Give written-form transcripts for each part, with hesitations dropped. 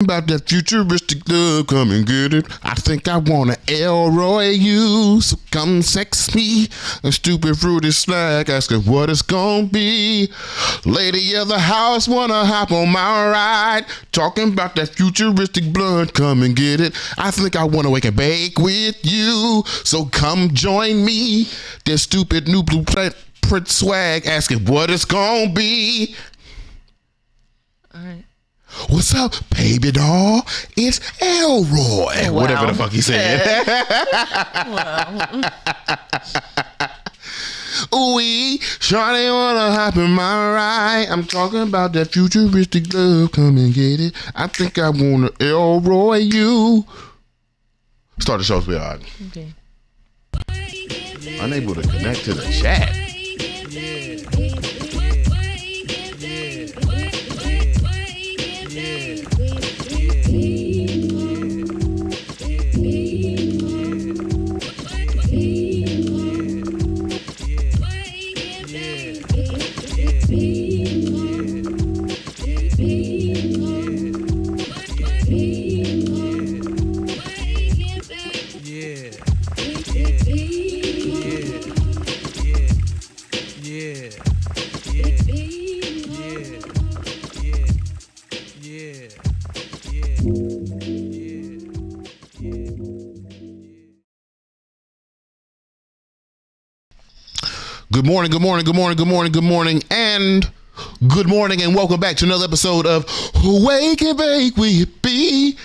About that futuristic love, come and get it. I think I wanna Elroy you, so come sex me. A stupid fruity snack, asking what it's gonna be. Lady of the house, wanna hop on my ride. Talking about that futuristic blood, come and get it. I think I wanna wake and bake with you, so come join me. This stupid new blueprint swag, asking what it's gonna be. All right. What's up, baby doll? It's Elroy. Wow. Whatever the fuck he said. Ooh-wee, Shawty wanna hop in my ride. I'm talking about that futuristic love. Come and get it. I think I wanna Elroy you. Start the show, sweetheart. Okay. Unable to connect to the chat. Good morning, good morning, good morning, good morning, good morning, and good morning, and welcome back to another episode of Wake and Bake with BeMo.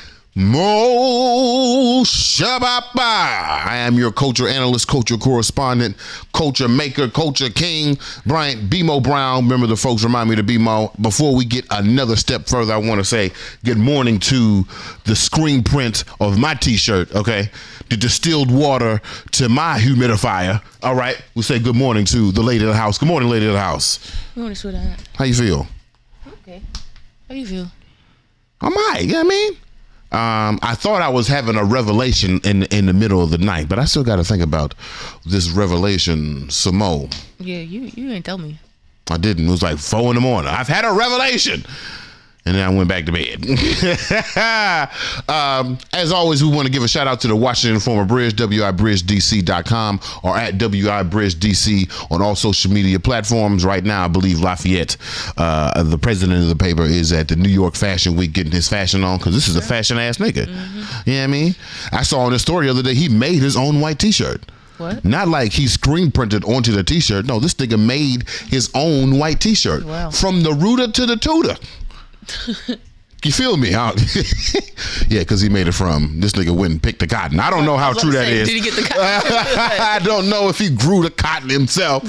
Shababa. I am your culture analyst, culture correspondent, culture maker, culture king, Bryant BeMo Brown. Remember, the folks remind me to BeMo. Before we get another step further, I want to say good morning to the screen print of my t-shirt, okay? The distilled water to my humidifier. All right, we'll say good morning to the lady of the house. Good morning, lady of the house. Good morning, sweetheart. How you feel? Okay. How you feel? I'm all right, you know what I mean? I thought I was having a revelation in the middle of the night, but I still got to think about this revelation, Samo. Yeah, you didn't tell me. I didn't. It was like 4 a.m. I've had a revelation. And then I went back to bed. As always, we want to give a shout out to the Washington Informer Bridge, WIBridgeDC.com, or at WIBridgeDC on all social media platforms. Right now, I believe Lafayette, the president of the paper, is at the New York Fashion Week getting his fashion on, because this is a fashion ass nigga. Mm-hmm. You know what I mean? I saw in the story the other day, he made his own white t-shirt. What? Not like he screen printed onto the t-shirt. No, this nigga made his own white t-shirt. Wow. From the rooter to the tutor. You feel me? Yeah, because he made it from, this nigga went and picked the cotton. I don't know how true that is. Did he get the cotton? I don't know if he grew the cotton himself,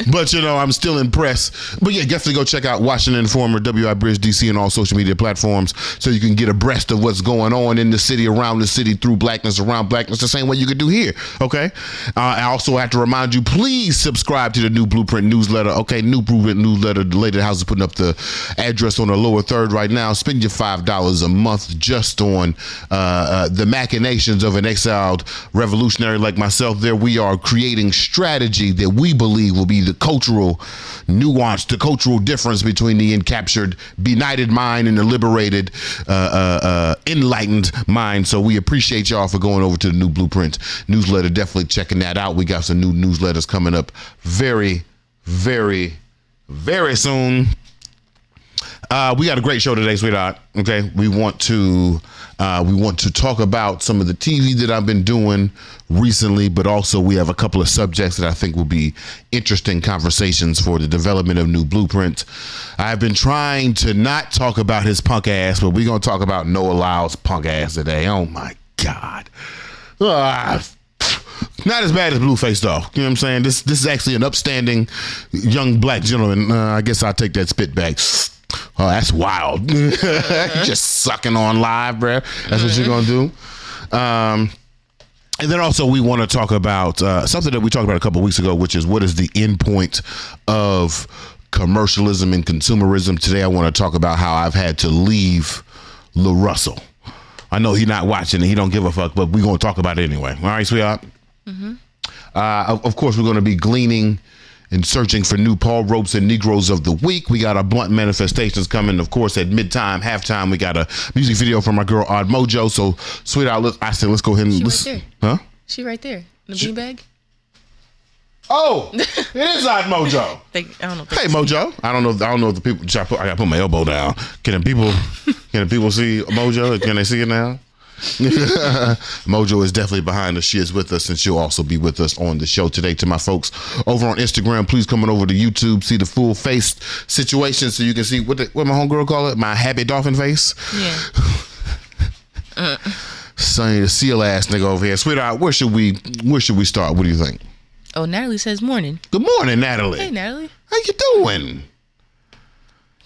but you know, I'm still impressed. But yeah, definitely go check out Washington Informer, WIBridgeDC on all social media platforms, so you can get abreast of what's going on in the city, around the city, through blackness, around blackness, the same way you could do here. Okay. I also have to remind you, please subscribe to the new Blueprint newsletter. Okay, new Blueprint newsletter. The Lady of the House is putting up the address on the lower third right now. Spend your $5 a month just on the machinations of an exiled revolutionary like myself. There we are creating strategy that we believe will be the cultural nuance, the cultural difference between the encaptured, benighted mind and the liberated, enlightened mind. So we appreciate y'all for going over to the new Blueprint newsletter. Definitely checking that out. We got some new newsletters coming up very, very, very soon. We got a great show today, sweetheart. Okay, we want to talk about some of the TV that I've been doing recently, but also we have a couple of subjects that I think will be interesting conversations for the development of new Blueprint. I've been trying to not talk about his punk ass, but we're gonna talk about Noah Lyles' punk ass today. Oh my God. Not as bad as Blueface though. You know what I'm saying? This is actually an upstanding young black gentleman. I guess I'll take that spit back. Oh, that's wild. Just sucking on live, bruh. That's what you're going to do. And then also we want to talk about something that we talked about a couple of weeks ago, which is what is the end point of commercialism and consumerism. Today I want to talk about how I've had to leave LaRussell. I know he's not watching and he don't give a fuck, but we're going to talk about it anyway. All right, sweetheart? Mm-hmm. Of course, we're going to be gleaning and searching for new Paul Ropes and Negroes of the Week. We got our blunt manifestations coming, of course, at midtime, halftime. We got a music video from our girl Odd Mojo. So, sweetheart, I said, let's go ahead and She right there. Huh? She right there. In the beanbag. Oh, it is Odd Mojo. I don't know. Hey Mojo, I don't know if the people. I gotta put my elbow down. Can the people see Mojo? Can they see it now? Mojo is definitely behind us. She is with us, and she'll also be with us on the show today. To my folks over on Instagram, please come on over to YouTube, see the full face situation, so you can see what my homegirl call it, my happy dolphin face. Yeah. Sonny, the seal ass nigga over here, sweetheart. Where should we start? What do you think? Oh, Natalie says morning. Good morning, Natalie. Hey, Natalie. How you doing?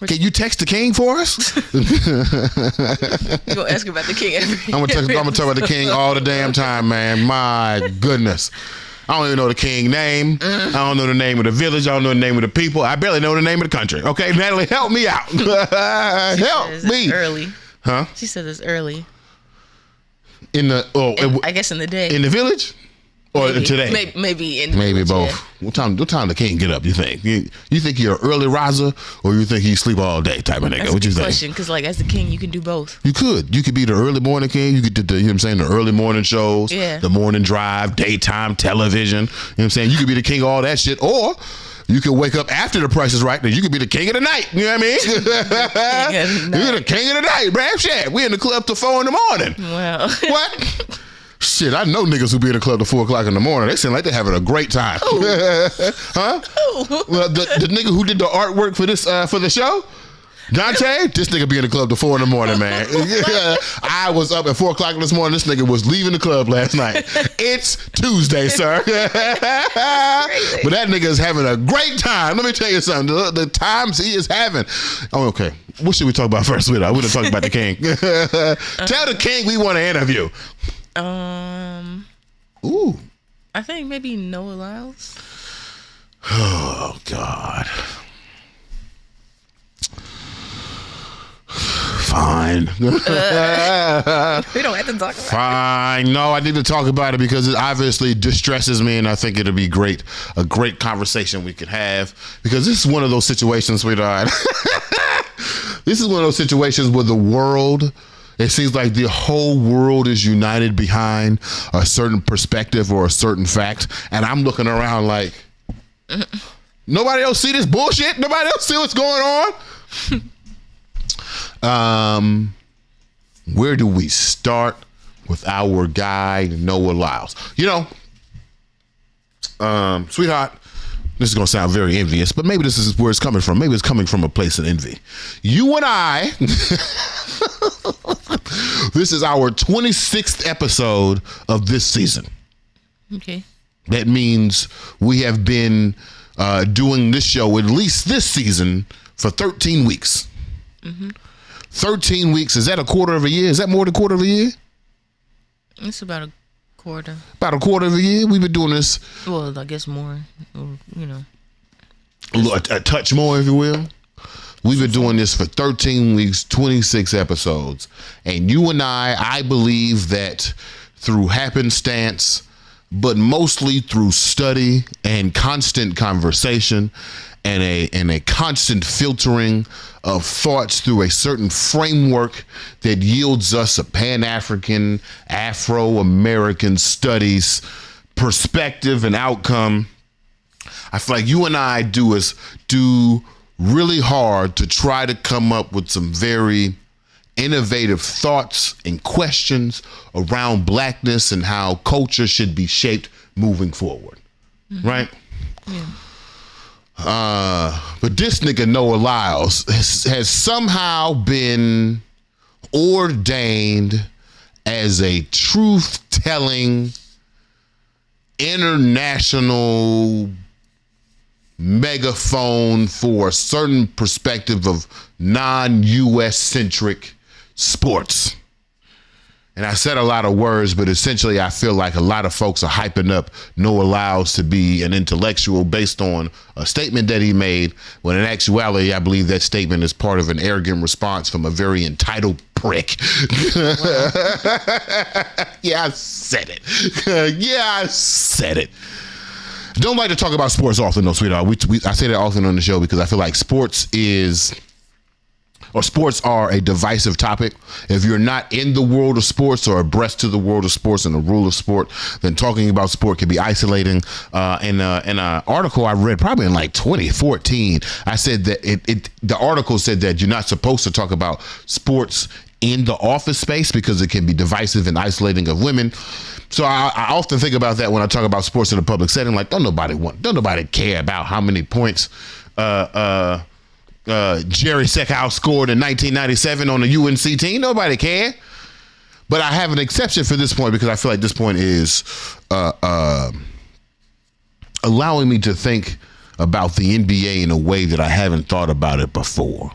Can you text the king for us? You gonna ask about the king every I'm gonna talk about the king all the damn time, man. My goodness. I don't even know the king name. I don't know the name of the village. I don't know the name of the people. I barely know the name of the country. Okay, Natalie, help me out. Help me. It's early. Huh? She said it's early. I guess in the day. In the village? Or maybe, today? Maybe in the Maybe village, both. Yeah. What time the king get up, you think? You think you're an early riser, or you think he sleep all day type of nigga? That's what a you good think? question, because like as the king, you can do both. You could be the early morning king. You could do the, you know what I'm saying, the early morning shows, the morning drive, daytime television. You know what I'm saying? You could be the king of all that shit, or you could wake up after the Price is Right, then you could be the king of the night. You know what I mean? You're the king of the night, bruh. Shit, we in the club till 4 in the morning. Well, what? Shit, I know niggas who be in the club till 4 o'clock in the morning. They seem like they're having a great time. Huh? Well, the nigga who did the artwork for this for the show, Dante, this nigga be in the club till 4 in the morning, man. I was up at 4 o'clock this morning. This nigga was leaving the club last night. It's Tuesday, sir. But that nigga is having a great time. Let me tell you something. The times he is having. Oh, okay. What should we talk about first? We done talk about the king. Tell the king we want to interview. Ooh. I think maybe Noah Lyles. Oh God. Fine. We don't have to talk about it. Fine. No, I need to talk about it because it obviously distresses me, and I think it'll be great. A great conversation we could have, because this is one of those situations, sweetheart. This is one of those situations where the world, it seems like the whole world is united behind a certain perspective or a certain fact. And I'm looking around like, nobody else see this bullshit? Nobody else see what's going on? Where do we start with our guy, Noah Lyles? You know, sweetheart, this is going to sound very envious, but maybe this is where it's coming from. Maybe it's coming from a place of envy. You and I, this is our 26th episode of this season. Okay. That means we have been doing this show, at least this season, for 13 weeks. Mm-hmm. 13 weeks. Is that a quarter of a year? Is that more than a quarter of a year? It's about a quarter. About a quarter of a year? We've been doing this. Well, I guess more, or, you know. A touch more, if you will. We've been doing this for 13 weeks, 26 episodes. And you and I believe that through happenstance, but mostly through study and constant conversation and a constant filtering of thoughts through a certain framework that yields us a Pan-African, Afro-American studies perspective and outcome. I feel like you and I do really hard to try to come up with some very innovative thoughts and questions around blackness and how culture should be shaped moving forward. Mm-hmm. Right? Yeah. But this nigga Noah Lyles has somehow been ordained as a truth-telling international megaphone for a certain perspective of non-US centric sports. And I said a lot of words, but essentially I feel like a lot of folks are hyping up Noah Lyles to be an intellectual based on a statement that he made, when in actuality, I believe that statement is part of an arrogant response from a very entitled prick. Wow. Yeah, I said it. Yeah, I said it. Don't like to talk about sports often, though, sweetheart. I say that often on the show because I feel like sports are a divisive topic. If you're not in the world of sports or abreast to the world of sports and the rule of sport, then talking about sport can be isolating. In an article I read probably in like 2014, I said that the article said that you're not supposed to talk about sports in the office space because it can be divisive and isolating of women. So I often think about that when I talk about sports in a public setting. Like, don't nobody care about how many points Jerry Seckhouse scored in 1997 on the UNC team. Nobody care. But I have an exception for this point because I feel like this point is allowing me to think about the NBA in a way that I haven't thought about it before.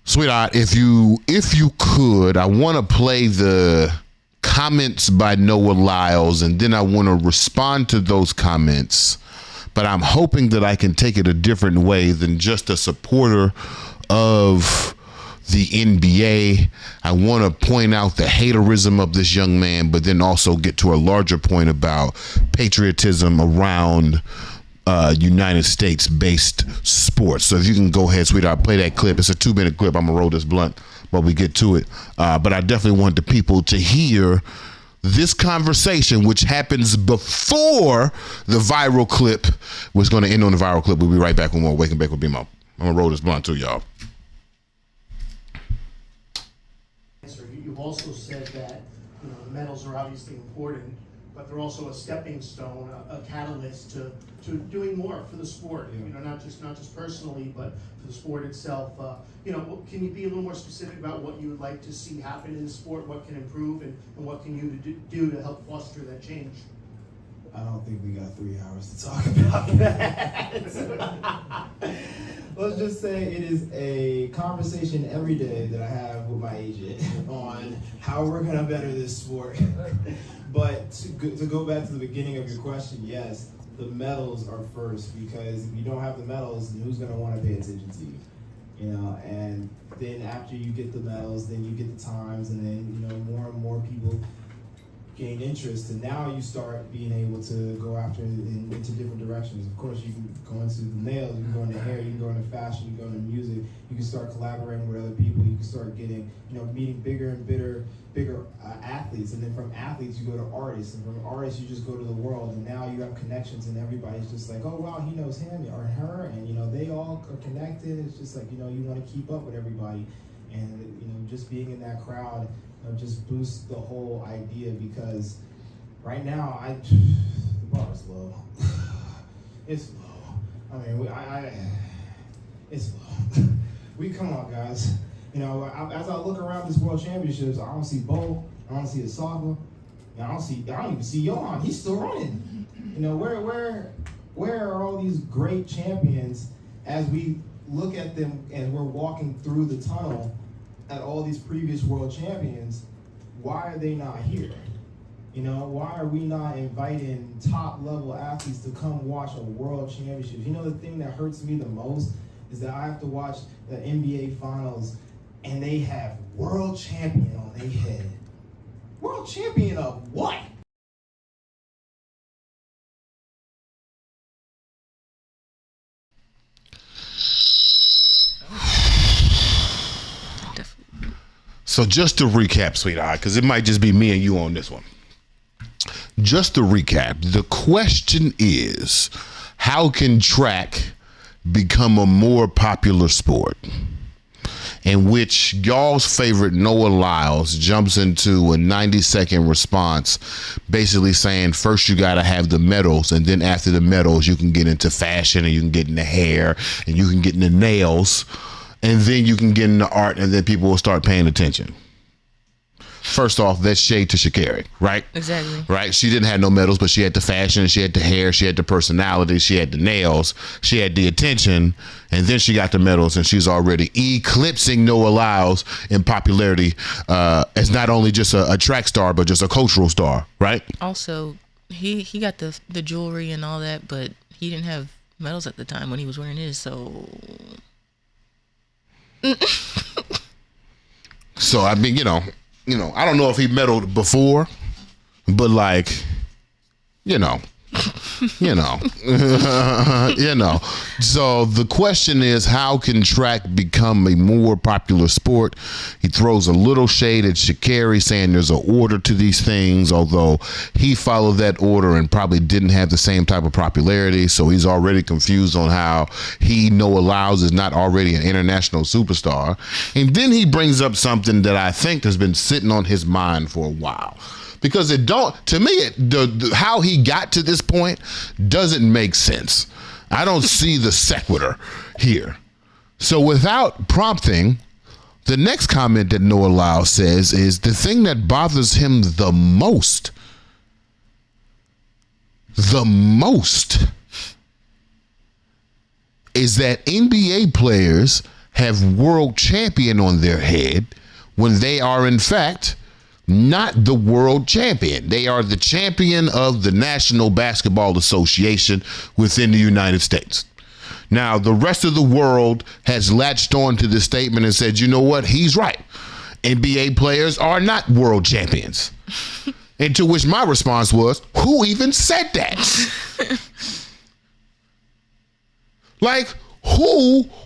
Sweetheart, if you could, I want to play the comments by Noah Lyles, and then I want to respond to those comments. But I'm hoping that I can take it a different way than just a supporter of the NBA. I want to point out the haterism of this young man, but then also get to a larger point about patriotism around United States-based sports. So if you can go ahead, sweetheart, play that clip. It's a 2-minute clip. I'm going to roll this blunt while we get to it. But I definitely want the people to hear this conversation, which happens before the viral clip, was going to end on the viral clip. We'll be right back when we're Wake and Bake with BeMo. I'm going to roll this blunt too, y'all. You've also said that the medals are obviously important, but they're also a stepping stone, a catalyst to doing more for the sport. Yeah. Not just personally, but for the sport itself. Can you be a little more specific about what you would like to see happen in the sport? What can improve, and what can you do to help foster that change? I don't think we got 3 hours to talk about that. Let's just say it is a conversation every day that I have with my agent on how we're gonna better this sport. But to go back to the beginning of your question, yes, the medals are first, because if you don't have the medals, then who's gonna want to pay attention to you? And then after you get the medals, then you get the times, and then more and more people gain interest, and now you start being able to go after into different directions. Of course, you can go into the nails, you can go into hair, you can go into fashion, you can go into music, you can start collaborating with other people, you can start getting, meeting bigger and bigger athletes, and then from athletes you go to artists, and from artists you just go to the world, and now you have connections, and everybody's just like, oh wow, he knows him or her, and they all are connected. It's just like, you want to keep up with everybody, and just being in that crowd just boosts the whole idea, because right now the bar is low. It's low. I mean, it's low. We come on, guys. As I look around this World Championships, I don't see Bo, I don't see Asaka, I don't even see Johan. He's still running. Where are all these great champions as we look at them and we're walking through the tunnel at all these previous world champions? Why are they not here? Why are we not inviting top level athletes to come watch a world championship? The thing that hurts me the most is that I have to watch the NBA finals and they have world champion on their head. World champion of what? So just to recap, sweetheart, because it might just be me and you on this one. Just to recap, the question is, how can track become a more popular sport? In which y'all's favorite Noah Lyles jumps into a 90-second response, basically saying first you gotta have the medals, and then after the medals you can get into fashion, and you can get into hair, and you can get into nails, and then you can get into art, and then people will start paying attention. First off, that's shade to Sha'Carri, right? Exactly. Right? She didn't have no medals, but she had the fashion, she had the hair, she had the personality, she had the nails, she had the attention, and then she got the medals, and she's already eclipsing Noah Lyles in popularity as not only just a track star, but just a cultural star, right? Also, he got the jewelry and all that, but he didn't have medals at the time when he was wearing his, so... So, I mean, I don't know if he medaled before, but you know. You know. So the question is, how can track become a more popular sport? He throws a little shade at Sha'Carri, saying there's an order to these things, although he followed that order and probably didn't have the same type of popularity. So he's already confused on how Noah Lyles is not already an international superstar. And then he brings up something that I think has been sitting on his mind for a while. Because to me, how he got to this point doesn't make sense. I don't see the sequitur here. So without prompting, the next comment that Noah Lyles says is the thing that bothers him the most is that NBA players have world champion on their head when they are in fact not the world champion. They are the champion of the National Basketball Association within the United States. Now, the rest of the world has latched on to this statement and said, you know what? He's right. NBA players are not world champions. And to which my response was, who even said that? Like,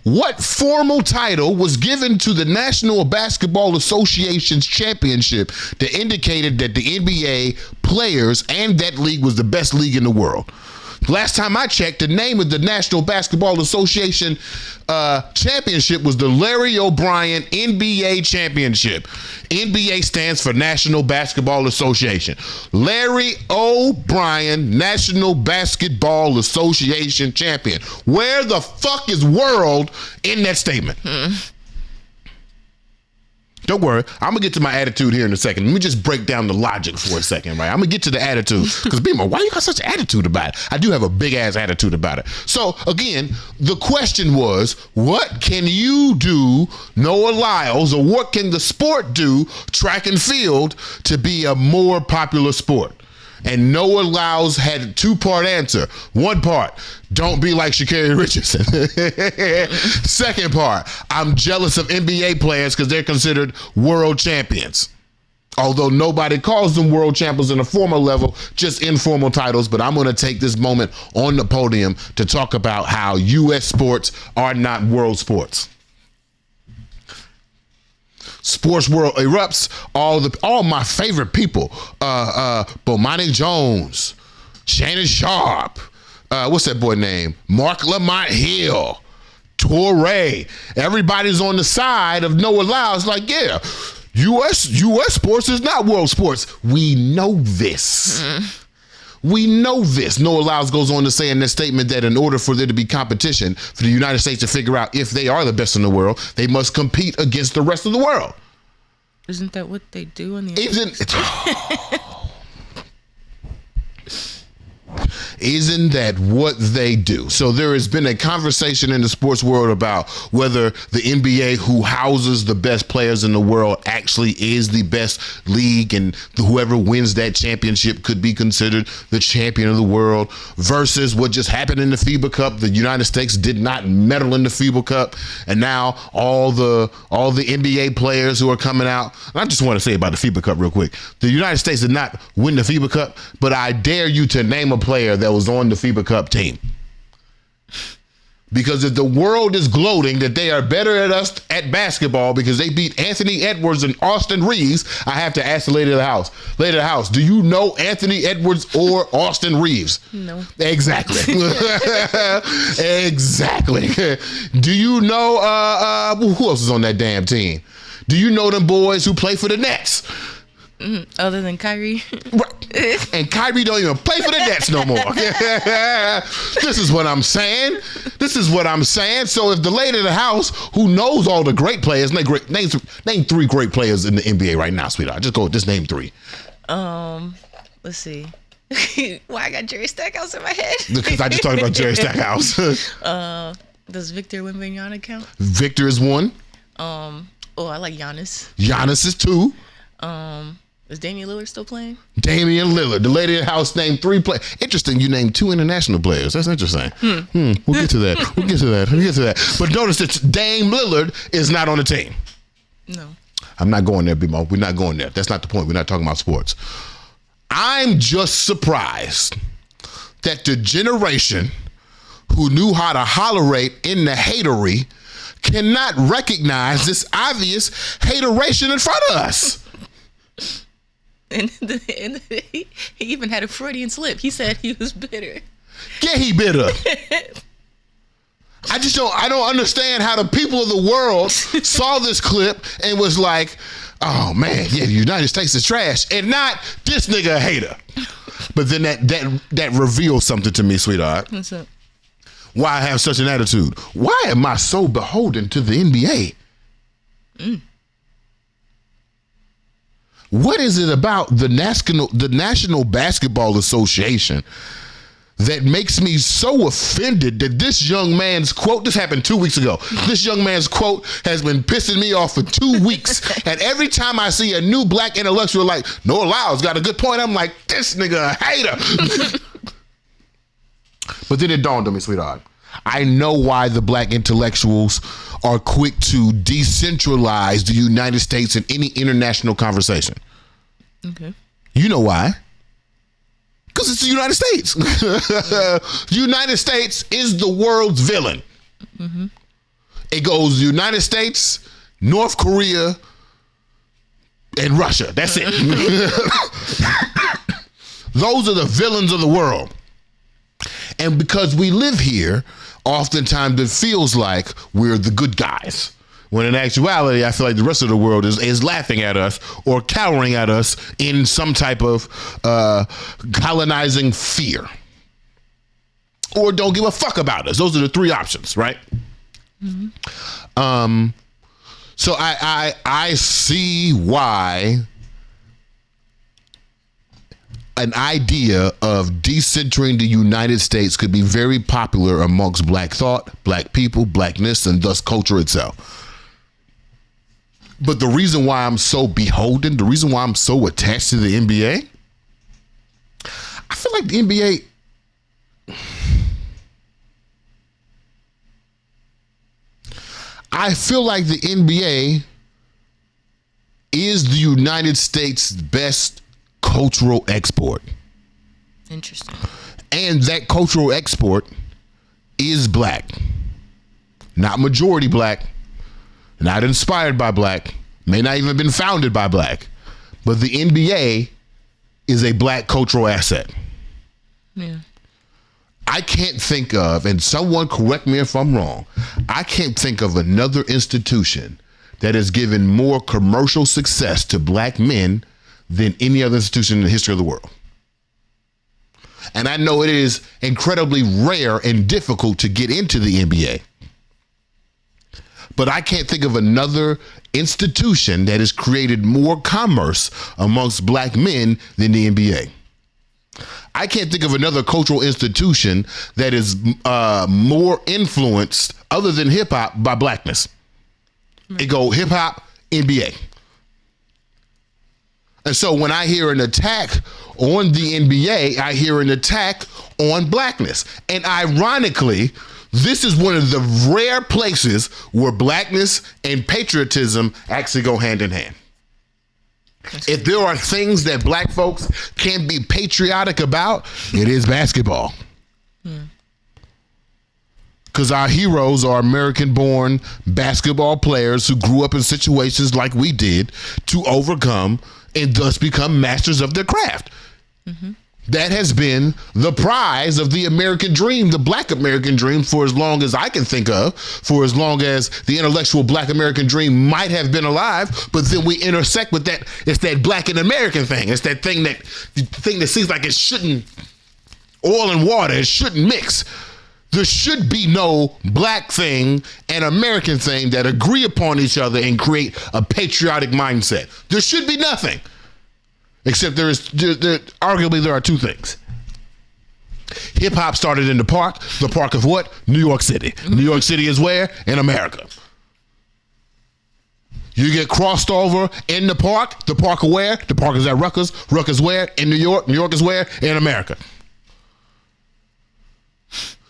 what formal title was given to the National Basketball Association's championship that indicated that the NBA players and that league was the best league in the world? Last time I checked, the name of the National Basketball Association championship was the Larry O'Brien NBA Championship. NBA stands for National Basketball Association. Larry O'Brien National Basketball Association champion. Where the fuck is world in that statement? Don't worry, I'm gonna get to my attitude here in a second. Let me just break down the logic for a second, right? I'm gonna get to the attitude. Because BeMo, why you got such an attitude about it? I do have a big ass attitude about it. So again, the question was, what can you do, Noah Lyles, or what can the sport do, track and field, to be a more popular sport? And Noah Lyles had a two-part answer. One part, don't be like Sha'Carri Richardson. Second part, I'm jealous of NBA players because they're considered world champions. Although nobody calls them world champions in a formal level, just informal titles. But I'm going to take this moment on the podium to talk about how U.S. sports are not world sports. Sports world erupts. All my favorite people, Bomani Jones, Shannon Sharp, what's that boy name? Mark Lamont Hill, Torrey. Everybody's on the side of Noah Lyles. Like, yeah, U.S. sports is not world sports. We know this. We know this. Noah Lyles goes on to say in that statement that in order for there to be competition, for the United States to figure out if they are the best in the world, they must compete against the rest of the world. Isn't that what they do in the Isn't that what they do? So there has been a conversation in the sports world about whether the NBA, who houses the best players in the world, actually is the best league, and whoever wins that championship could be considered the champion of the world, versus what just happened in the FIBA Cup. The United States did not medal in the FIBA Cup, and now all the NBA players who are coming out. And I just want to say about the FIBA Cup real quick. The United States did not win the FIBA Cup, but I dare you to name a player that was on the FIBA Cup team. Because if the world is gloating that they are better at us at basketball because they beat Anthony Edwards and Austin Reeves, I have to ask the lady of the house. Lady of the house, do you know Anthony Edwards or Austin Reeves? No. Exactly. Exactly. Do you know who else is on that damn team? Do you know them boys who play for the Nets? Other than Kyrie. Right. And Kyrie don't even play for the Nets no more. This is what I'm saying. So if the lady of the house who knows all the great players, name three great players in the NBA right now, sweetheart. Just name three. Let's see. Why I got Jerry Stackhouse in my head? Because I just talked about Jerry Stackhouse. Does Victor Wembanyama count? Victor is one. I like Giannis. Giannis is two. Is Damian Lillard still playing? Damian Lillard. The lady of the house named three players. Interesting, you named two international players. That's interesting. We'll get to that. But notice that Dame Lillard is not on the team. No. I'm not going there, BeMo. We're not going there. That's not the point. We're not talking about sports. I'm just surprised that the generation who knew how to hollerate in the hatery cannot recognize this obvious hateration in front of us. And he even had a Freudian slip. He said he was bitter. Yeah, he bitter. I don't understand how the people of the world saw this clip and was like, oh man, yeah, the United States is trash, and not this nigga a hater. But then that reveals something to me, sweetheart. What's up? Why I have such an attitude. Why am I so beholden to the NBA? What is it about the National Basketball Association that makes me so offended that this young man's quote, this happened 2 weeks ago, this young man's quote has been pissing me off for 2 weeks. And every time I see a new black intellectual like, Noah Lyles got a good point, I'm like, this nigga a hater. But then it dawned on me, sweetheart. I know why the black intellectuals are quick to decentralize the United States in any international conversation. Okay. You know why? Because it's the United States. The United States is the world's villain. Mm-hmm. It goes United States, North Korea, and Russia. That's it. Those are the villains of the world. And because we live here, oftentimes it feels like we're the good guys. When in actuality, I feel like the rest of the world is laughing at us or cowering at us in some type of colonizing fear. Or don't give a fuck about us. Those are the three options, right? Mm-hmm. So I see why an idea of decentering the United States could be very popular amongst black thought, black people, blackness, and thus culture itself. But the reason why I'm so beholden, the reason why I'm so attached to the NBA, I feel like the NBA, I feel like the NBA is the United States' best cultural export. Interesting. And that cultural export is black. Not majority black, not inspired by black, may not even have been founded by black, but the NBA is a black cultural asset. Yeah. I can't think of, and someone correct me if I'm wrong, I can't think of another institution that has given more commercial success to black men than any other institution in the history of the world. And I know it is incredibly rare and difficult to get into the NBA. But I can't think of another institution that has created more commerce amongst black men than the NBA. I can't think of another cultural institution that is more influenced, other than hip hop, by blackness. It go hip hop, NBA. And so when I hear an attack on the NBA, I hear an attack on blackness. And ironically, this is one of the rare places where blackness and patriotism actually go hand in hand. If there are things that black folks can be patriotic about, it is basketball. Because our heroes are American-born basketball players who grew up in situations like we did to overcome and thus become masters of their craft. Mm-hmm. That has been the prize of the American dream, the black American dream, for as long as I can think of, for as long as the intellectual black American dream might have been alive. But then we intersect with that. It's that black and American thing. It's that thing that seems like it shouldn't, oil and water, it shouldn't mix. There should be no black thing and American thing that agree upon each other and create a patriotic mindset. There should be nothing. Except arguably there are two things. Hip hop started in the park of what? New York City. New York City is where? In America. You get crossed over in the park of where? The park is at Rutgers. Rutgers where? In New York. New York is where? In America.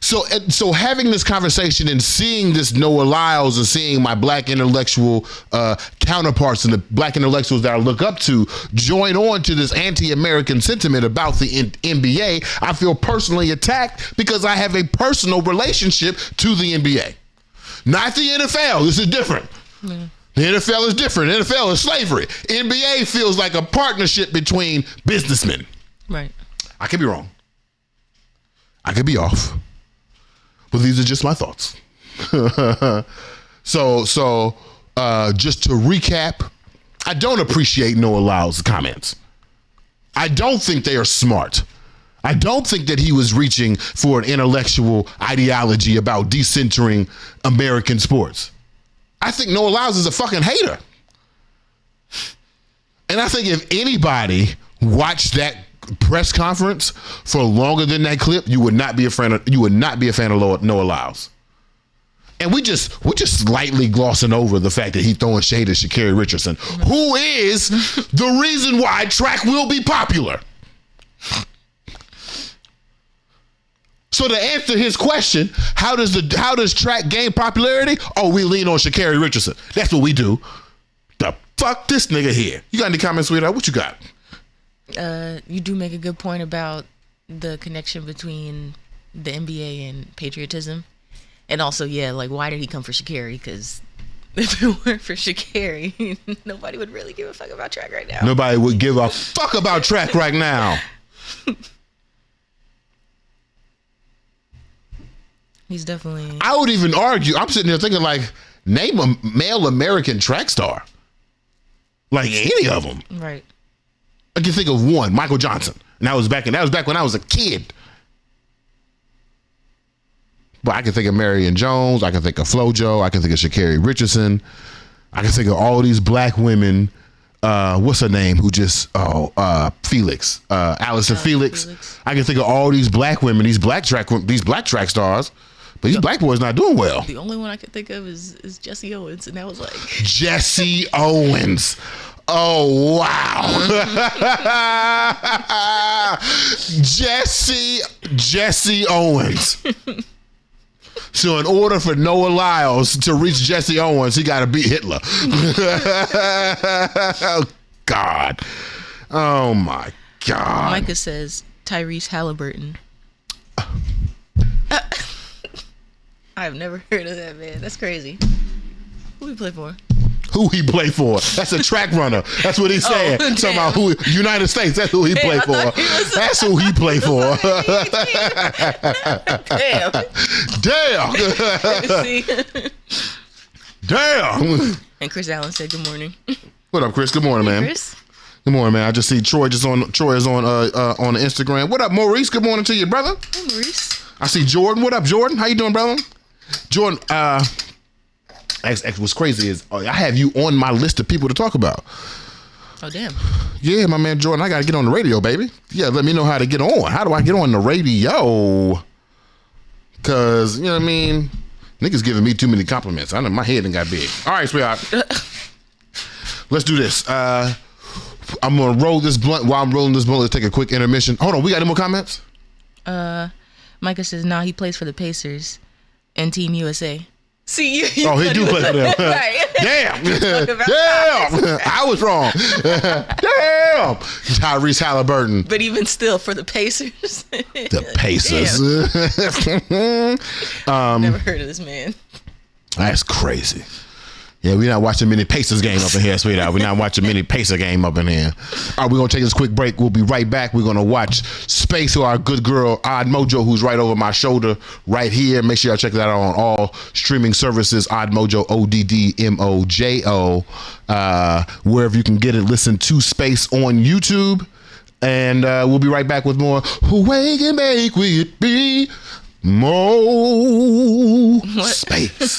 So having this conversation and seeing this Noah Lyles and seeing my black intellectual counterparts and the black intellectuals that I look up to join on to this anti-American sentiment about the NBA, I feel personally attacked because I have a personal relationship to the NBA. Not the NFL. This is different. Yeah. The NFL is different. The NFL is slavery. NBA feels like a partnership between businessmen. Right. I could be wrong. I could be off. But these are just my thoughts. So just to recap, I don't appreciate Noah Lyles' comments. I don't think they are smart. I don't think that he was reaching for an intellectual ideology about decentering American sports. I think Noah Lyles is a fucking hater. And I think if anybody watched that press conference for longer than that clip, you would not be a fan of Noah Lyles. And we just slightly glossing over the fact that he's throwing shade at Sha'Carri Richardson, who is the reason why track will be popular. So to answer his question, how does track gain popularity? Oh, we lean on Sha'Carri Richardson. That's what we do. The fuck this nigga here. You got any comments, sweetheart? What you got? You do make a good point about the connection between the NBA and patriotism. And also, yeah, like, why did he come for Sha'Carri? Because if it weren't for Sha'Carri, nobody would really give a fuck about track right now. Nobody would give a fuck about track right now. He's definitely... I would even argue, I'm sitting here thinking, like, name a male American track star. Like, any of them. Right. I can think of one, Michael Johnson. And that was back when I was a kid. But I can think of Marion Jones. I can think of FloJo. I can think of Sha'Carri Richardson. I can think of all these black women. What's her name? Who just Felix, Allison Felix. I can think of all these black women, these black track stars. But these black boys not doing well. The only one I could think of is Jesse Owens, and that was like Jesse Owens. Oh wow. Jesse Owens. So in order for Noah Lyles to reach Jesse Owens, he got to beat Hitler. Oh God. Oh my God. Micah says Tyrese Halliburton. I've never heard of that man. That's crazy. Who he play for? Who he play for? That's a track runner. That's what he's saying. Talking about who United States. That's who he play for. That's who he play for. Damn. Damn. And Chris Allen said good morning. What up, Chris? Good morning, man. Chris. Good morning, man. I just see Troy is on the Instagram. What up, Maurice? Good morning to you, brother. Hey, Maurice. I see Jordan. What up, Jordan? How you doing, brother? Jordan, what's crazy is I have you on my list of people to talk about. Oh, damn. Yeah, my man Jordan, I got to get on the radio, baby. Yeah, let me know how to get on. How do I get on the radio? Because, you know what I mean? Niggas giving me too many compliments. I know my head done got big. All right, sweetheart. Let's do this. I'm going to roll this blunt. While I'm rolling this blunt, let's take a quick intermission. Hold on, we got any more comments? Micah says, nah, he plays for the Pacers and Team USA. See, you he do play for them. Right. Damn. Damn. I was wrong. Damn. Tyrese Halliburton. But even still, for the Pacers. The Pacers. Never heard of this man. That's crazy. Yeah, we're not watching many Pacers game up in here, sweetheart. We're not watching many Pacer game up in here. All right, we're going to take this quick break. We'll be right back. We're going to watch Space, who our good girl, Odd Mojo, who's right over my shoulder right here. Make sure y'all check that out on all streaming services, Odd Mojo, ODDMOJO. Wherever you can get it, listen to Space on YouTube. And we'll be right back with more Who Wake and Make We Be Mo Space.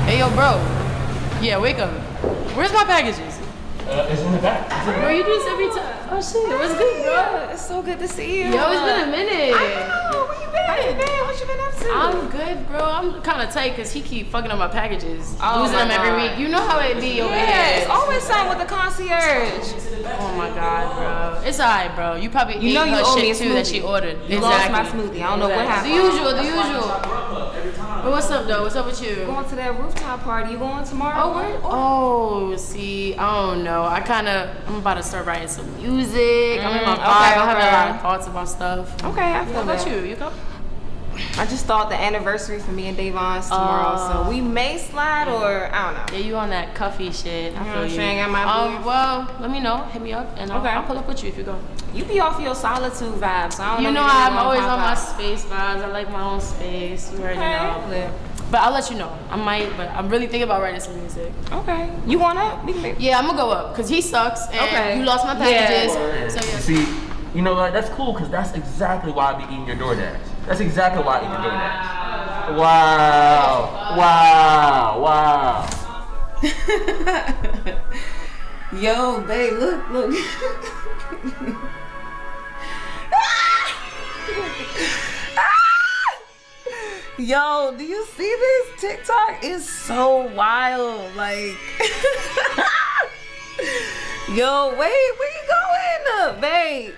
Hey, yo, bro. Yeah, wake up. Where's my packages? It's in the back. Bro, you do this every time. Oh, shit. What's good, bro? It's so good to see you. Yo, it's been a minute. I know. Where you been? Hey man, what you been up to? I'm good, bro. I'm kind of tight because he keep fucking up my packages. Oh Losing my them every God. week. You know how it be over Yeah, here. it's always something with the concierge. Oh my God, bro. It's alright, bro. You probably ate know you her owe me shit a too that smoothie. she ordered. You lost my smoothie. I don't know what happened. The usual. But what's up, though? What's up with you? Going to that rooftop party. You going tomorrow? Oh, where? Oh, see, I don't know. I'm about to start writing some music. I'm in my vibe. okay, I'm having a okay. lot of thoughts about stuff. Okay, I feel What about that. you? You go? I just thought the anniversary for me and Davon's tomorrow, so we may slide or I don't know. Yeah, you on that cuffy shit. I You know feel what I'm you. saying? Got my boo. Well, let me know. Hit me up, and Okay. I'll pull up with you if you go. You be off your solitude vibes. So I don't You know if really I'm gonna always pop on my out. space vibes. I like my own space. You already know. Okay. But I'll let you know. I might, but I'm really thinking about writing some music. Okay. You want up? We can make. Yeah, I'm gonna go up because he sucks and Okay. you lost my packages. Yeah. So yeah. See, you know what? That's cool because that's exactly why I be eating your DoorDash. That's exactly why I eat your DoorDash. Wow. Yo, babe, look. Yo, do you see this? TikTok is so wild. Like, yo, wait, where you going, babe?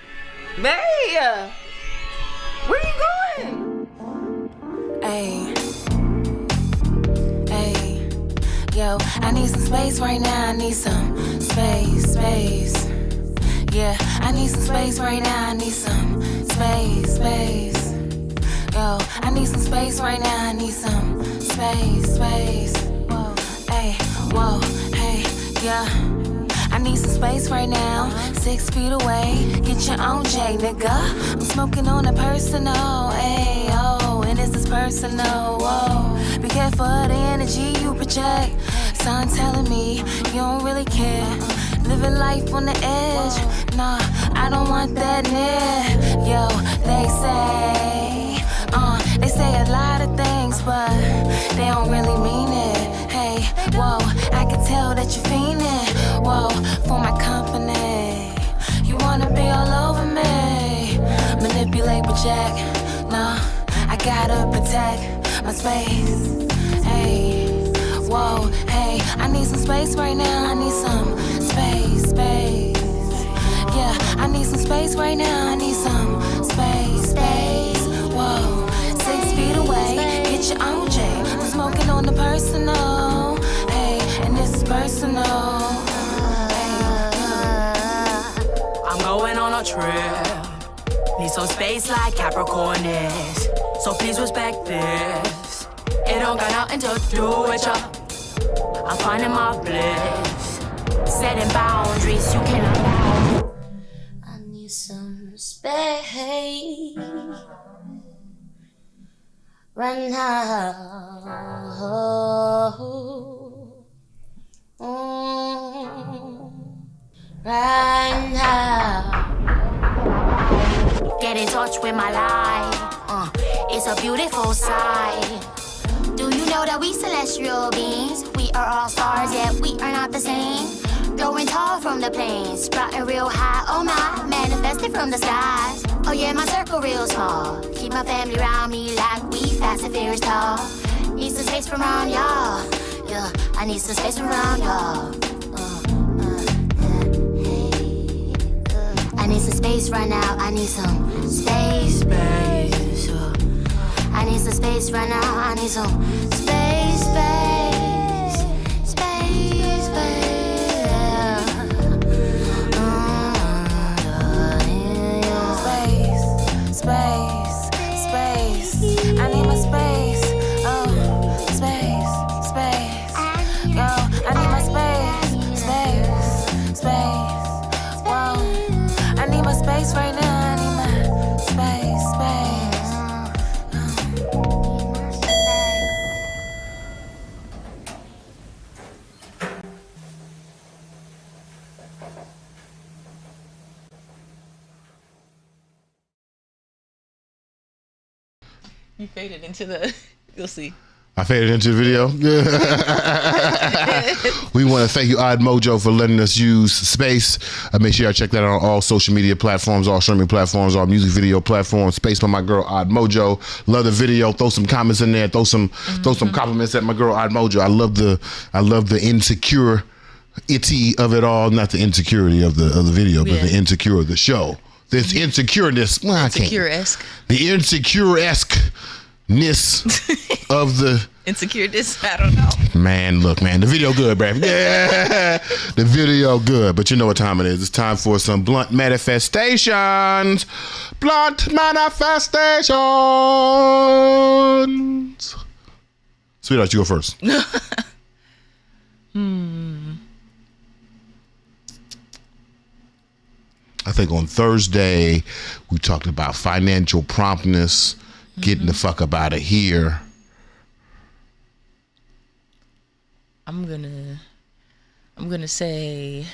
Babe, where you going? Ayy, yo, I need some space right now. I need some space. Yeah, I need some space right now. I need some space. Yo, I need some space right now. I need some space. Whoa, hey, yeah. I need some space right now. 6 feet away, get your own J, nigga. I'm smoking on a personal, ayy, oh, and this is personal, whoa. Be careful of the energy you project. Sign telling me you don't really care. Living life on the edge, nah, I don't want that near. Yo, they say a lot of things, but they don't really mean it. Hey, whoa, I can tell that you're fiending, whoa, for my company. You wanna be all over me, manipulate, project. Nah, I gotta protect my space. Hey, whoa, hey, I need some space right now. I need some space. Yeah, I need some space right now. I need some space. Whoa, 6 feet away, get your own J. I'm smoking on the personal. Hey, and this is personal. I'm going on a trip. Need some space like Capricorn is. So please respect this. It don't got nothing to do with ya. I'm finding my bliss. Setting boundaries you cannot bound. I need some space right now. Right now. Get in touch with my life. It's a beautiful sight. Do you know that we celestial beings? We are all stars, yet we are not the same. Growing tall from the plains, sprouting real high, oh my, manifested from the skies. Oh yeah, my circle real small. Keep my family around me like we fast and furious tall. Need some space from around y'all. Yeah, I need some space from around y'all. I need some space right now. I need some space. I need some space right now. I need some space. Space. I need my space. Oh, space. Yo, I need my space. Whoa, I need my space right now. I need my space. You faded into the. You'll see. I faded into the video. We want to thank you, Odd Mojo, for letting us use space. Make sure y'all check that out on all social media platforms, all streaming platforms, all music video platforms. Space by my girl Odd Mojo. Love the video. Throw some comments in there. Throw some compliments at my girl Odd Mojo. I love the insecurity of it all. Not the insecurity of the video, but the insecure of the show. This insecureness. Well, Insecure-esque. The insecure-esque. Ness of the Insecureness, I don't know. Man, look, man, the video good, bruh. Yeah, the video good, but you know what time it is. It's time for some blunt manifestations. Blunt manifestations. Sweetheart, you go first. I think on Thursday we talked about financial promptness. Getting the fuck up out of here. I'm gonna say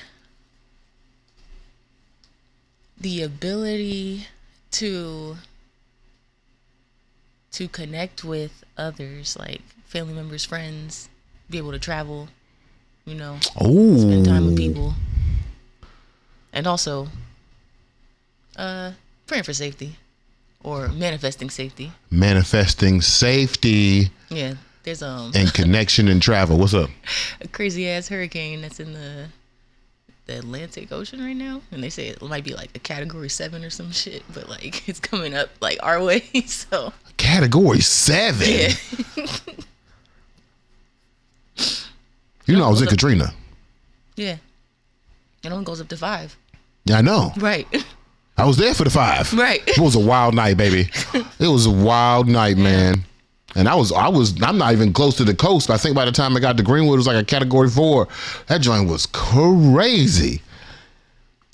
the ability to connect with others, like family members, friends, be able to travel, spend time with people, and also praying for safety. Or manifesting safety. Manifesting safety. Yeah, there's and connection and travel. What's up? A crazy ass hurricane that's in the Atlantic Ocean right now, and they say it might be like a Category 7 or some shit, but like it's coming up like our way. So Category 7. Yeah. I was in Katrina. Yeah, it only goes up to 5. Yeah, I know. Right. I was there for the 5. Right. It was a wild night, baby. It was a wild night, man. And I'm not even close to the coast. I think by the time I got to Greenwood, it was like a Category 4. That joint was crazy.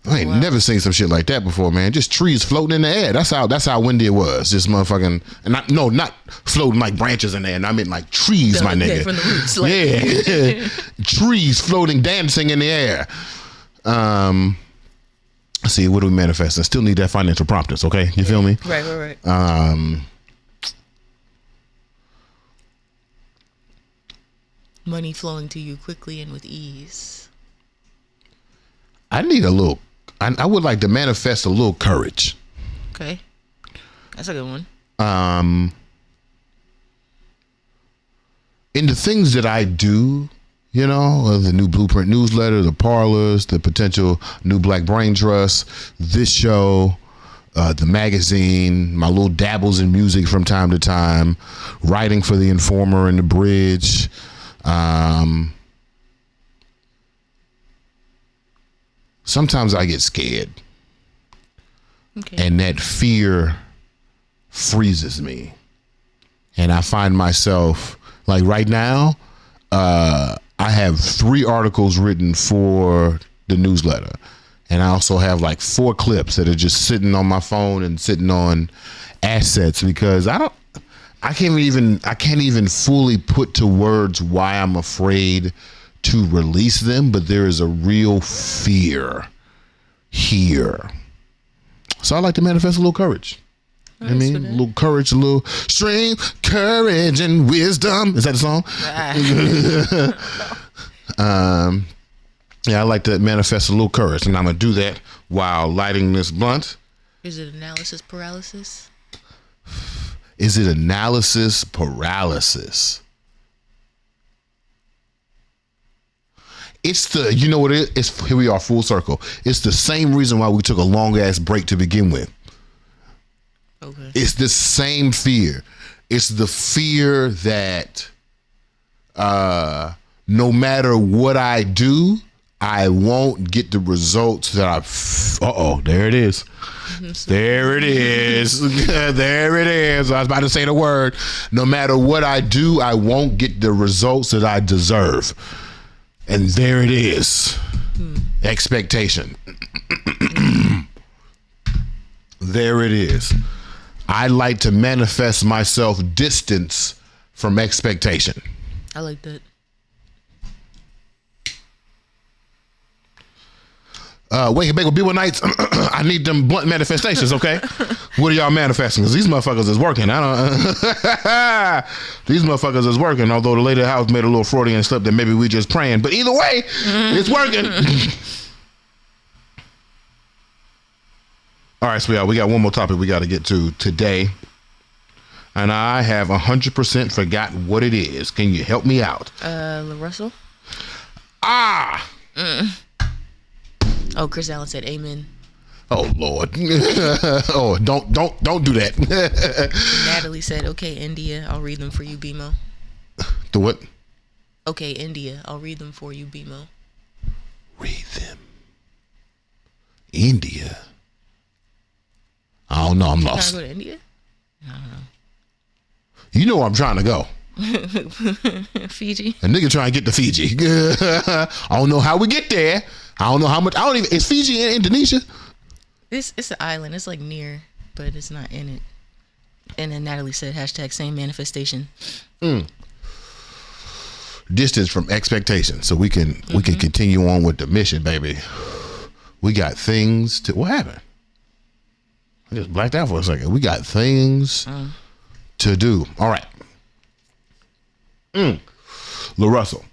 I ain't never seen some shit like that before, man. Just trees floating in the air. That's how windy it was. Just motherfucking, and not floating like branches in there. And I meant like trees, my nigga. From the roots, like. Yeah. Trees floating, dancing in the air. See, what do we manifest? I still need that financial promptness, okay? You feel me? Right. Money flowing to you quickly and with ease. I would like to manifest a little courage. Okay. That's a good one. In the things that I do, the new Blueprint newsletter, the parlors, the potential new Black Brain Trust, this show, the magazine, my little dabbles in music from time to time, writing for the Informer and the Bridge. Sometimes I get scared. Okay. And that fear freezes me. And I find myself, like right now, I have 3 articles written for the newsletter. And I also have like 4 clips that are just sitting on my phone and sitting on assets because I can't even fully put to words why I'm afraid to release them, but there is a real fear here. So I like to manifest a little courage. I mean, a little courage, a little strength, courage, and wisdom. Is that the song? Yeah, I like to manifest a little courage, and I'm gonna do that while lighting this blunt. Is it analysis paralysis? Is it analysis paralysis? It's the, you know what it is? Here we are, full circle. It's the same reason why we took a long ass break to begin with. Okay. It's the same fear. It's the fear that no matter what I do, I won't get the results that there it is. There it is. There it is. I was about to say the word. No matter what I do, I won't get the results that I deserve. And there it is. Expectation. There it is. I like to manifest myself distance from expectation. I like that. Wake and Bake with B1 Nights. I need them blunt manifestations, okay? What are y'all manifesting? Because these motherfuckers is working. These motherfuckers is working, although the lady of the house made a little Freudian slip that maybe we just praying. But either way, it's working. All right, sweetheart, we got one more topic we got to get to today. And I have 100% forgot what it is. Can you help me out? LaRussell. Oh, Chris Allen said amen. Oh Lord. Oh, don't do that. Natalie said, okay, India, I'll read them for you, BeMo. The what? Okay, India, I'll read them for you, BeMo. Read them. India. I don't know, I'm lost. Can I go to India? I don't know. You know where I'm trying to go. Fiji. A nigga trying to get to Fiji. I don't know how we get there. I don't know how much. I don't even. Is Fiji in Indonesia? It's an island. It's like near, but it's not in it. And then Natalie said hashtag same manifestation. Distance from expectation, so we can continue on with the mission, baby. We got things to. What happened? I just blacked out for a second. We got things to do. All right. LaRussell.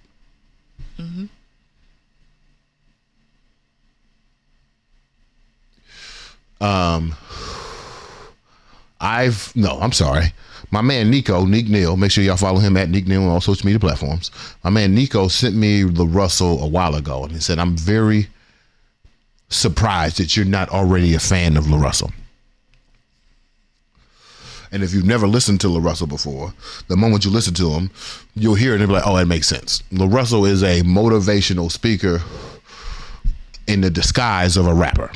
I'm sorry. My man Nico, Neek Neal, make sure y'all follow him at Neek Neal on all social media platforms. My man Nico sent me LaRussell a while ago, and he said, I'm very surprised that you're not already a fan of LaRussell. And if you've never listened to LaRussell before, the moment you listen to him, you'll hear it and be like, oh, that makes sense. LaRussell is a motivational speaker in the disguise of a rapper.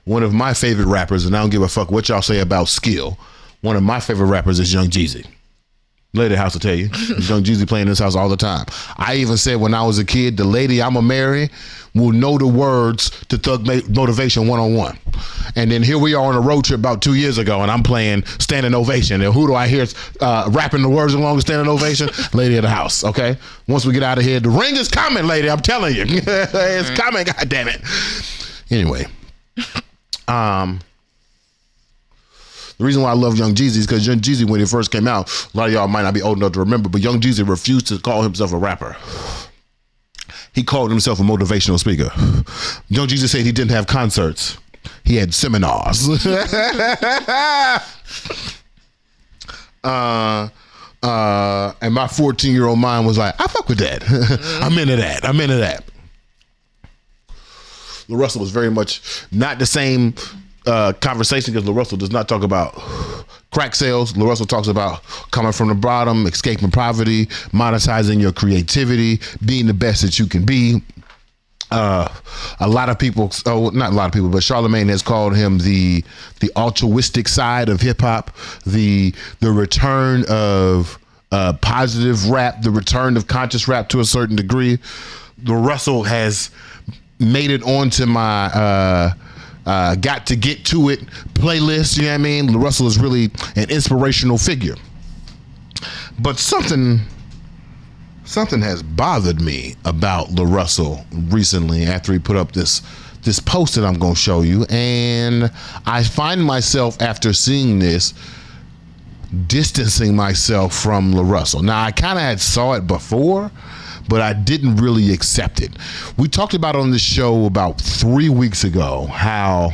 One of my favorite rappers, and I don't give a fuck what y'all say about skill, one of my favorite rappers is Young Jeezy. Lady House will tell you. Young Jeezy playing in this house all the time. I even said when I was a kid, the lady I'ma marry will know the words to Thug Motivation 101. And then here we are on a road trip about 2 years ago, and I'm playing Standing Ovation. And who do I hear rapping the words along with Standing Ovation? Lady of the house, okay? Once we get out of here, the ring is coming, lady. I'm telling you. It's coming, goddammit. Anyway. The reason why I love Young Jeezy is because Young Jeezy, when he first came out, a lot of y'all might not be old enough to remember, but Young Jeezy refused to call himself a rapper. He called himself a motivational speaker. Young Jeezy said he didn't have concerts. He had seminars. And my 14-year-old mind was like, I fuck with that. I'm into that. LaRussell was very much not the same conversation because LaRussell does not talk about crack sales. LaRussell talks about coming from the bottom, escaping poverty, monetizing your creativity, being the best that you can be. A lot of people, not a lot of people, but Charlemagne has called him the altruistic side of hip hop, the return of positive rap, the return of conscious rap to a certain degree. LaRussell has made it onto my got to get to it playlist. You know what I mean? LaRussell is really an inspirational figure. But something has bothered me about LaRussell recently after he put up this post that I'm going to show you. And I find myself, after seeing this, distancing myself from LaRussell. Now, I kind of had saw it before, but I didn't really accept it. We talked about on this show about 3 weeks ago how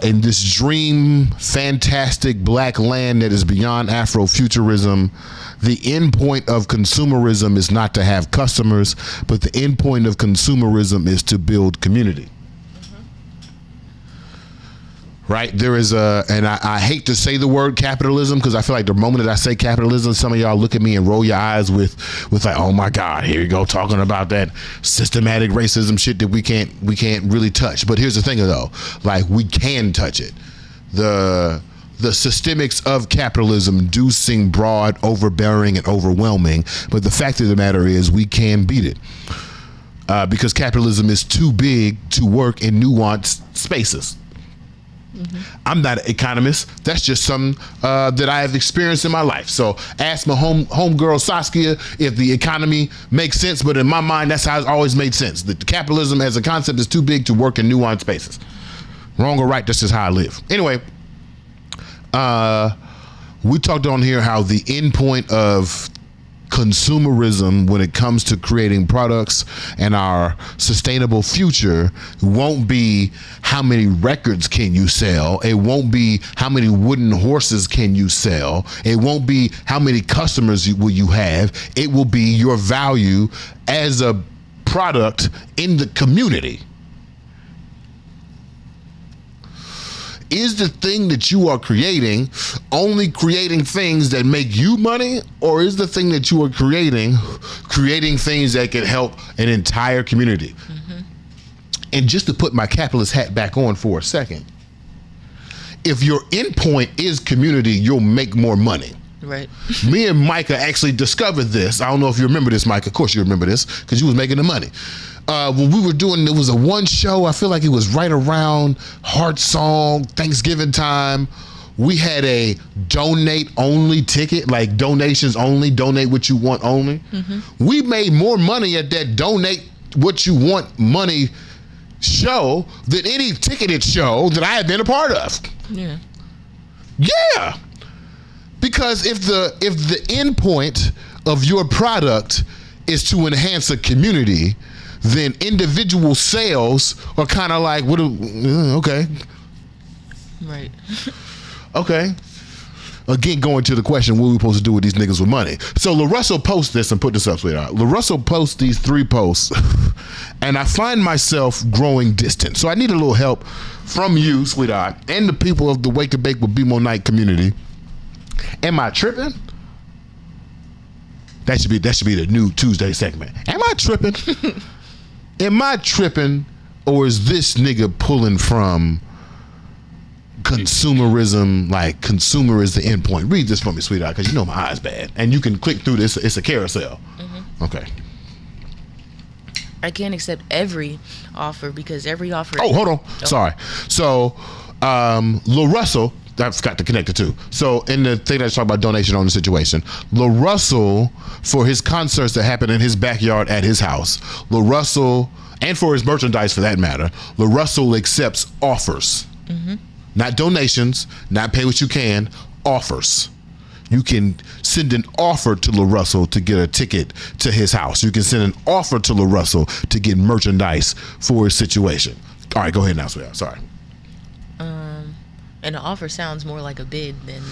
in this dream, fantastic black land that is beyond Afrofuturism, the end point of consumerism is not to have customers, but the end point of consumerism is to build community. Right? There is and I hate to say the word capitalism because I feel like the moment that I say capitalism, some of y'all look at me and roll your eyes with like, oh my God, here you go talking about that systematic racism shit that we can't really touch. But here's the thing though, like we can touch it. The systemics of capitalism do seem broad, overbearing, and overwhelming, but the fact of the matter is we can beat it. Because capitalism is too big to work in nuanced spaces. I'm not an economist. That's just something that I have experienced in my life. So ask my homegirl Saskia if the economy makes sense, but in my mind, that's how it's always made sense. That capitalism as a concept is too big to work in nuanced spaces. Wrong or right, that's just how I live. Anyway, we talked on here how the end point of consumerism when it comes to creating products and our sustainable future won't be how many records can you sell. It won't be how many wooden horses can you sell. It won't be how many customers will you have. It will be your value as a product in the community. Is the thing that you are creating only creating things that make you money, or is the thing that you are creating things that can help an entire community? And just to put my capitalist hat back on for a second, if your endpoint is community, you'll make more money. Right. Me and Micah actually discovered this. I don't know if you remember this, Micah. Of course you remember this because you was making the money. When we were doing, it was a one show, I feel like it was right around Heart Song, Thanksgiving time. We had a donate only ticket, like donations only, donate what you want only. We made more money at that donate what you want money show than any ticketed show that I had been a part of. Yeah. Yeah. Because if the end point of your product is to enhance a community, then individual sales are kind of like, okay. Right. Okay. Again, going to the question, what are we supposed to do with these niggas with money? So LaRussell posts this, and put this up, sweetheart. LaRussell posts these 3 posts, and I find myself growing distant. So I need a little help from you, sweetheart, and the people of the Wake and Bake with BeMo Night community. Am I tripping? That should be the new Tuesday segment. Am I tripping? Am I tripping, or is this nigga pulling from consumerism? Like, consumer is the end point. Read this for me, sweetheart, because you know my eyes bad, and you can click through this. It's a carousel. Okay. I can't accept every offer because every offer. Oh, hold on. Sorry. So, LaRussell, I forgot to connect the two. So in the thing that's talking about donation on the situation, LaRussell, for his concerts that happen in his backyard at his house, LaRussell, and for his merchandise for that matter, LaRussell accepts offers. Not donations, not pay what you can, offers. You can send an offer to LaRussell to get a ticket to his house. You can send an offer to LaRussell to get merchandise for his situation. All right, go ahead now, sweetheart. Sorry. And the offer sounds more like a bid than,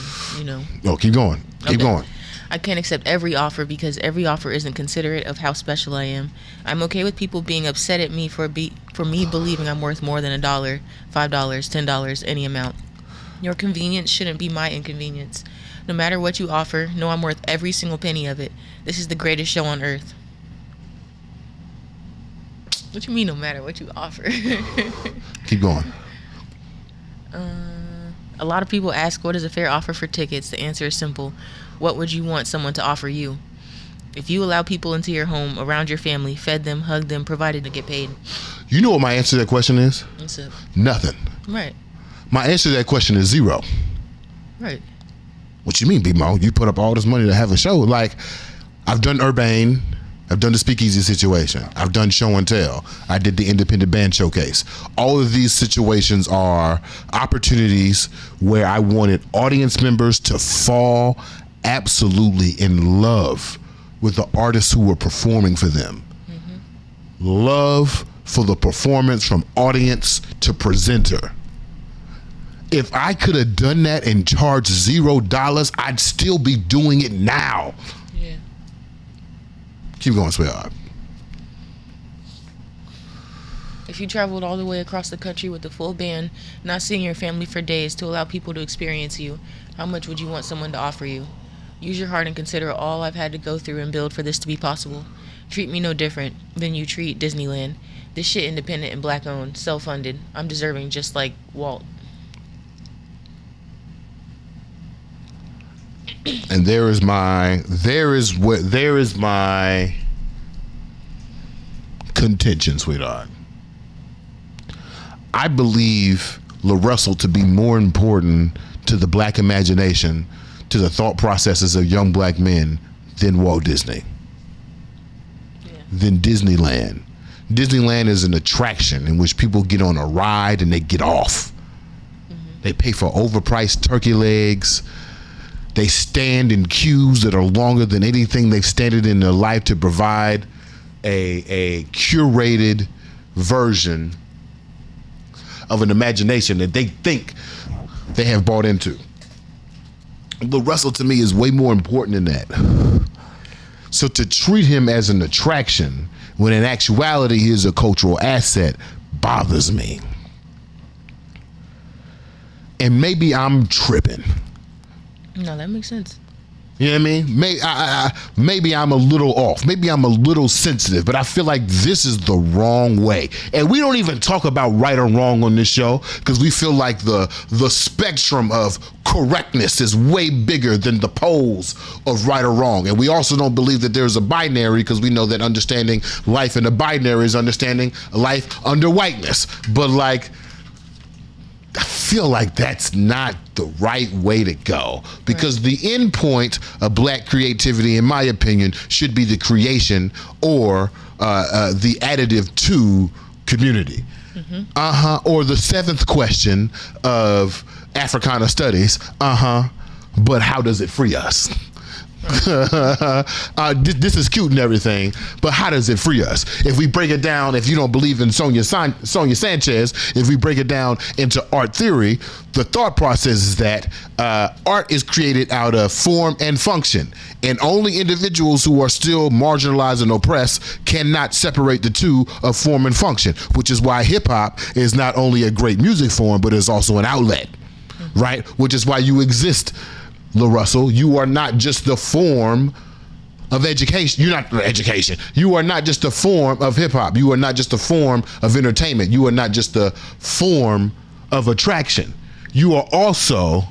Oh, keep going. Keep going. I can't accept every offer because every offer isn't considerate of how special I am. I'm okay with people being upset at me for me believing I'm worth more than $1, $5, $10, any amount. Your convenience shouldn't be my inconvenience. No matter what you offer, know I'm worth every single penny of it. This is the greatest show on earth. What you mean, no matter what you offer? Keep going. A lot of people ask, what is a fair offer for tickets? The answer is simple. What would you want someone to offer you? If you allow people into your home, around your family, fed them, hugged them, provided to get paid. You know what my answer to that question is? What's up? Nothing. Right. My answer to that question is 0. Right. What you mean, BeMo? You put up all this money to have a show. Like, I've done Urbane. I've done the Speakeasy situation. I've done Show and Tell. I did the Independent Band Showcase. All of these situations are opportunities where I wanted audience members to fall absolutely in love with the artists who were performing for them. Love for the performance from audience to presenter. If I could have done that and charged $0, I'd still be doing it now. Yeah. Keep going, sweetheart. If you traveled all the way across the country with a full band, not seeing your family for days to allow people to experience you, how much would you want someone to offer you? Use your heart and consider all I've had to go through and build for this to be possible. Treat me no different than you treat Disneyland. This shit independent and black owned, self-funded. I'm deserving just like Walt. And there is my contention, sweetheart. I believe LaRussell to be more important to the black imagination, to the thought processes of young black men than Walt Disney, than Disneyland. Disneyland is an attraction in which people get on a ride and they get off. They pay for overpriced turkey legs. They stand in queues that are longer than anything they've standed in their life to provide a curated version of an imagination that they think they have bought into. LaRussell to me is way more important than that. So to treat him as an attraction when in actuality he is a cultural asset bothers me. And maybe I'm tripping. No, that makes sense. You know what I mean? Maybe I'm a little off. Maybe I'm a little sensitive, but I feel like this is the wrong way. And we don't even talk about right or wrong on this show because we feel like the spectrum of correctness is way bigger than the poles of right or wrong. And we also don't believe that there's a binary because we know that understanding life in a binary is understanding life under whiteness. But like, I feel like that's not the right way to go because the end point of black creativity, in my opinion, should be the creation or the additive to community. Or the seventh question of Africana studies. But how does it free us? This is cute and everything, but how does it free us? If we break it down, if you don't believe in Sonia Sanchez, if we break it down into art theory, the thought process is that art is created out of form and function, and only individuals who are still marginalized and oppressed cannot separate the two of form and function, which is why hip-hop is not only a great music form, but is also an outlet, right? Which is why you exist, LaRussell. You are not just the form of education. You're not education. You are not just a form of hip hop. You are not just a form of entertainment. You are not just a form of attraction. You are also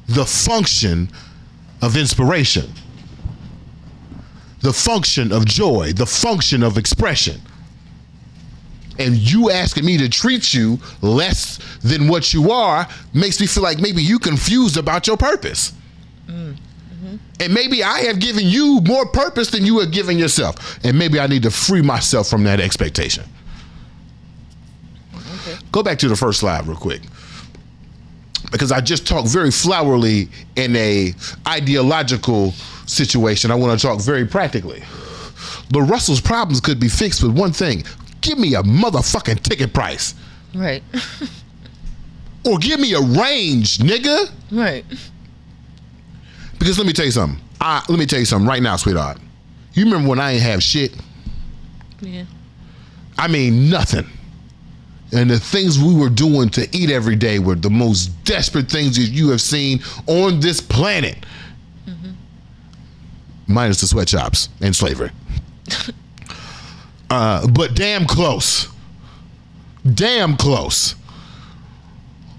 the function of inspiration, the function of joy, the function of expression. And you asking me to treat you less than what you are makes me feel like maybe you confused about your purpose. And maybe I have given you more purpose than you have given yourself. And maybe I need to free myself from that expectation. Go back to the first slide real quick. Because I just talked very flowery in a ideological situation. I want to talk very practically. LaRussell's problems could be fixed with one thing. Give me a motherfucking ticket price. Right. Or give me a range, nigga. Right. Because let me tell you something right now, sweetheart. You remember when I ain't have shit? Yeah. I mean, nothing. And the things we were doing to eat every day were the most desperate things that you have seen on this planet. Minus the sweatshops and slavery. But damn close. Damn close.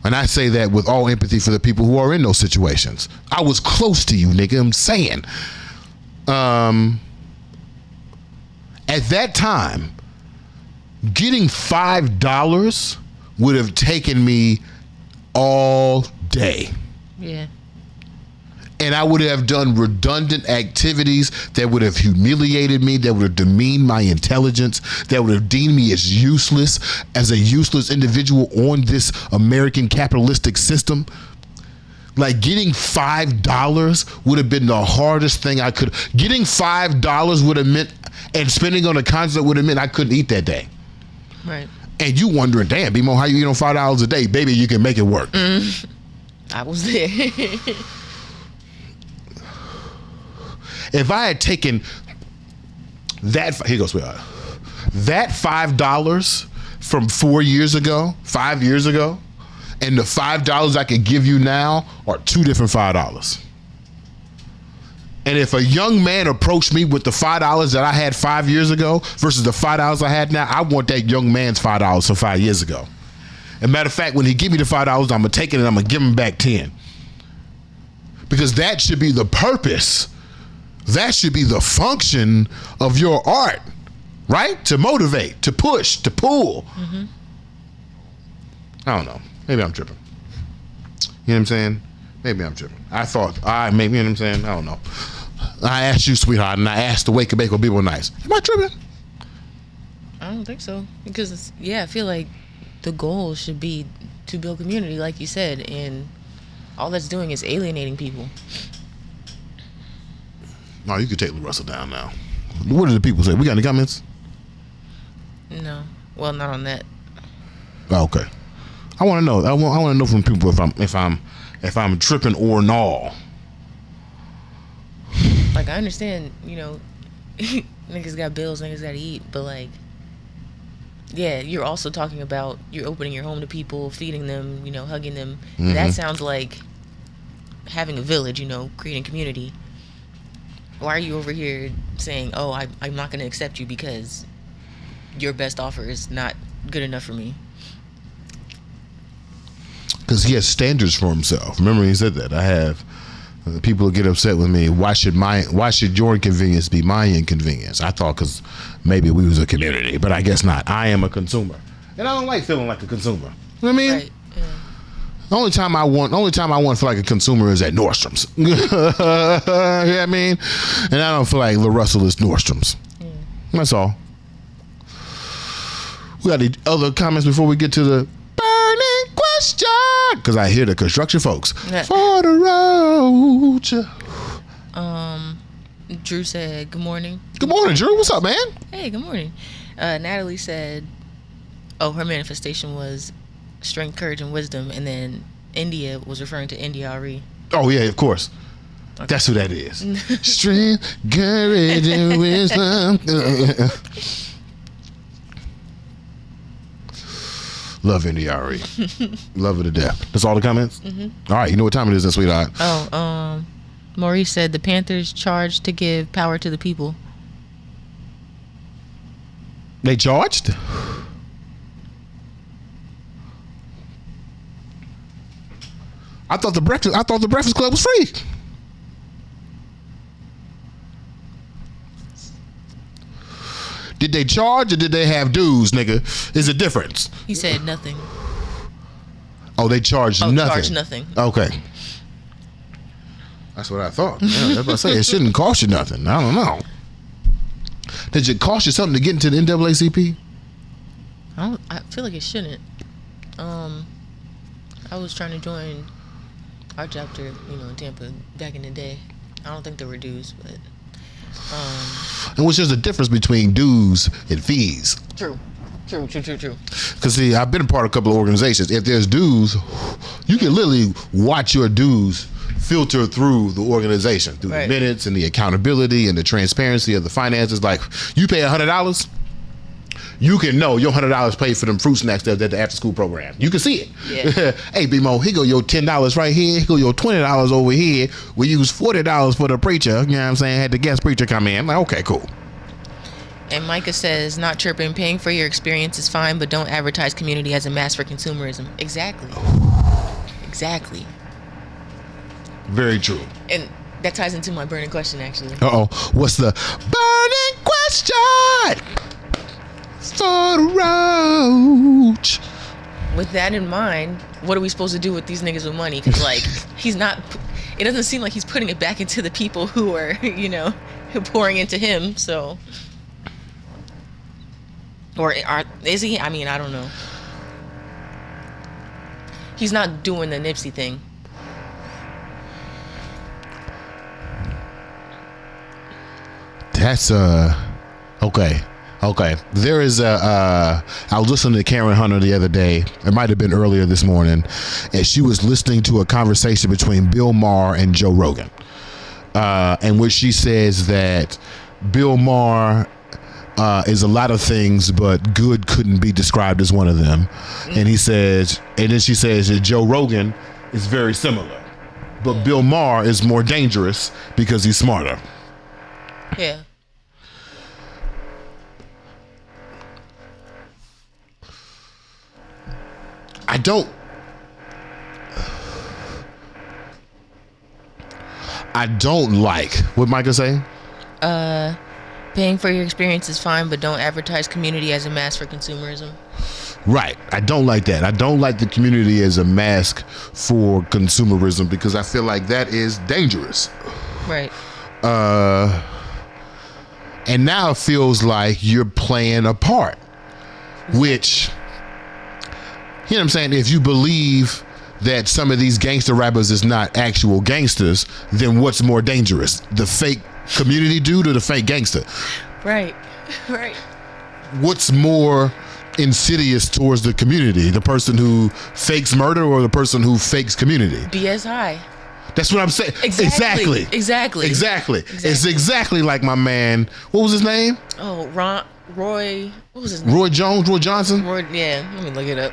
And I say that with all empathy for the people who are in those situations. I was close to you, nigga. I'm saying. At that time, getting $5 would have taken me all day. Yeah. And I would have done redundant activities that would have humiliated me, that would have demeaned my intelligence, that would have deemed me as a useless individual on this American capitalistic system. Like getting $5 would have been the hardest thing I could. Getting $5 would have meant, and spending on a concert would have meant I couldn't eat that day. Right. And you wondering, damn, BeMo, how you eat on $5 a day? Baby, you can make it work. I was there. If I had taken that, here goes, sweetheart. That $5 from 5 years ago, and the $5 I could give you now are two different $5. And if a young man approached me with the $5 that I had 5 years ago versus the $5 I had now, I want that young man's $5 from 5 years ago. As a matter of fact, when he give me the $5, I'm gonna take it and I'm gonna give him back 10. Because that should be the purpose. That should be the function of your art, right? To motivate, to push, to pull. I don't know. Maybe I'm tripping. You know what I'm saying? Maybe I'm tripping. I thought, maybe, you know what I'm saying? I don't know. I asked you, sweetheart, and I asked the Wake and Bake will be nice. Am I tripping? I don't think so. Because, I feel like the goal should be to build community, like you said, and all that's doing is alienating people. No, you can take LaRussell down now. What do the people say? We got any comments? No. Well, not on that. Oh, okay. I want to know. I want to know from people if I'm tripping or no. Like, I understand, niggas got bills, niggas got to eat, but like, yeah, you're also talking about you're opening your home to people, feeding them, hugging them. Mm-hmm. That sounds like having a village, creating community. Why are you over here saying, oh, I'm not going to accept you because your best offer is not good enough for me? Because he has standards for himself. Remember he said that. I have people get upset with me. Why should your inconvenience be my inconvenience? I thought because maybe we was a community, but I guess not. I am a consumer, and I don't like feeling like a consumer. You know what I mean? Right. Yeah. The only time I want to feel like a consumer is at Nordstrom's. You know what I mean? And I don't feel like LaRussell is Nordstrom's. That's all. We got any other comments before we get to the burning question? Because I hear the construction folks. For the Roach. Drew said, good morning. Good morning, Drew. What's up, man? Hey, good morning. Natalie said, her manifestation was strength, courage, and wisdom. And then India was referring to India Ari. Oh, yeah, of course. Okay. That's who that is. Strength, courage, and wisdom. Love India Ari. Love her to death. That's all the comments? Mm-hmm. All right, you know what time it is then, sweetheart? Maurice said the Panthers charged to give power to the people. They charged? I thought the Breakfast Club was free. Did they charge or did they have dues, nigga? Is a difference. He said nothing. Oh, they charged nothing. Charged nothing. Okay. That's what I thought. Yeah, that's what I say. It shouldn't cost you nothing. I don't know. Did it cost you something to get into the NAACP? I feel like it shouldn't. I was trying to join our chapter, in Tampa back in the day. I don't think there were dues, but and which is the difference between dues and fees. True. Because see, I've been a part of a couple of organizations. If there's dues, you can literally watch your dues filter through the organization, through the minutes and the accountability and the transparency of the finances. Like, you pay $100, you can know your $100 paid for them fruit snacks at the after school program. You can see it. Yeah. Hey, BeMo, here go your $10 right here. Here go your $20 over here. We use $40 for the preacher. You know what I'm saying? Had the guest preacher come in. I'm like, okay, cool. And Micah says, not tripping, paying for your experience is fine, but don't advertise community as a mask for consumerism. Exactly. Very true. And that ties into my burning question, actually. What's the burning question? For the Roach. With that in mind, what are we supposed to do with these niggas with money? Because, like, it doesn't seem like he's putting it back into the people who are, who pouring into him, so. Or is he? I mean, I don't know. He's not doing the Nipsey thing. That's okay. There is I was listening to Karen Hunter the other day. It might have been earlier this morning, and she was listening to a conversation between Bill Maher and Joe Rogan, in which she says that Bill Maher is a lot of things, but good couldn't be described as one of them. And then she says that Joe Rogan is very similar, but Bill Maher is more dangerous because he's smarter. Yeah. I don't like what Micah say. Paying for your experience is fine, but don't advertise community as a mask for consumerism. Right. I don't like that. I don't like the community as a mask for consumerism because I feel like that is dangerous. Right. And now it feels like you're playing a part, which, you know what I'm saying? If you believe that some of these gangster rappers is not actual gangsters, then what's more dangerous? The fake community dude or the fake gangster? Right. Right. What's more insidious towards the community? The person who fakes murder or the person who fakes community? BS high. That's what I'm saying. Exactly. It's exactly like my man. What was his name? Oh, Roy. What was his name? Roy Johnson. Yeah. Let me look it up.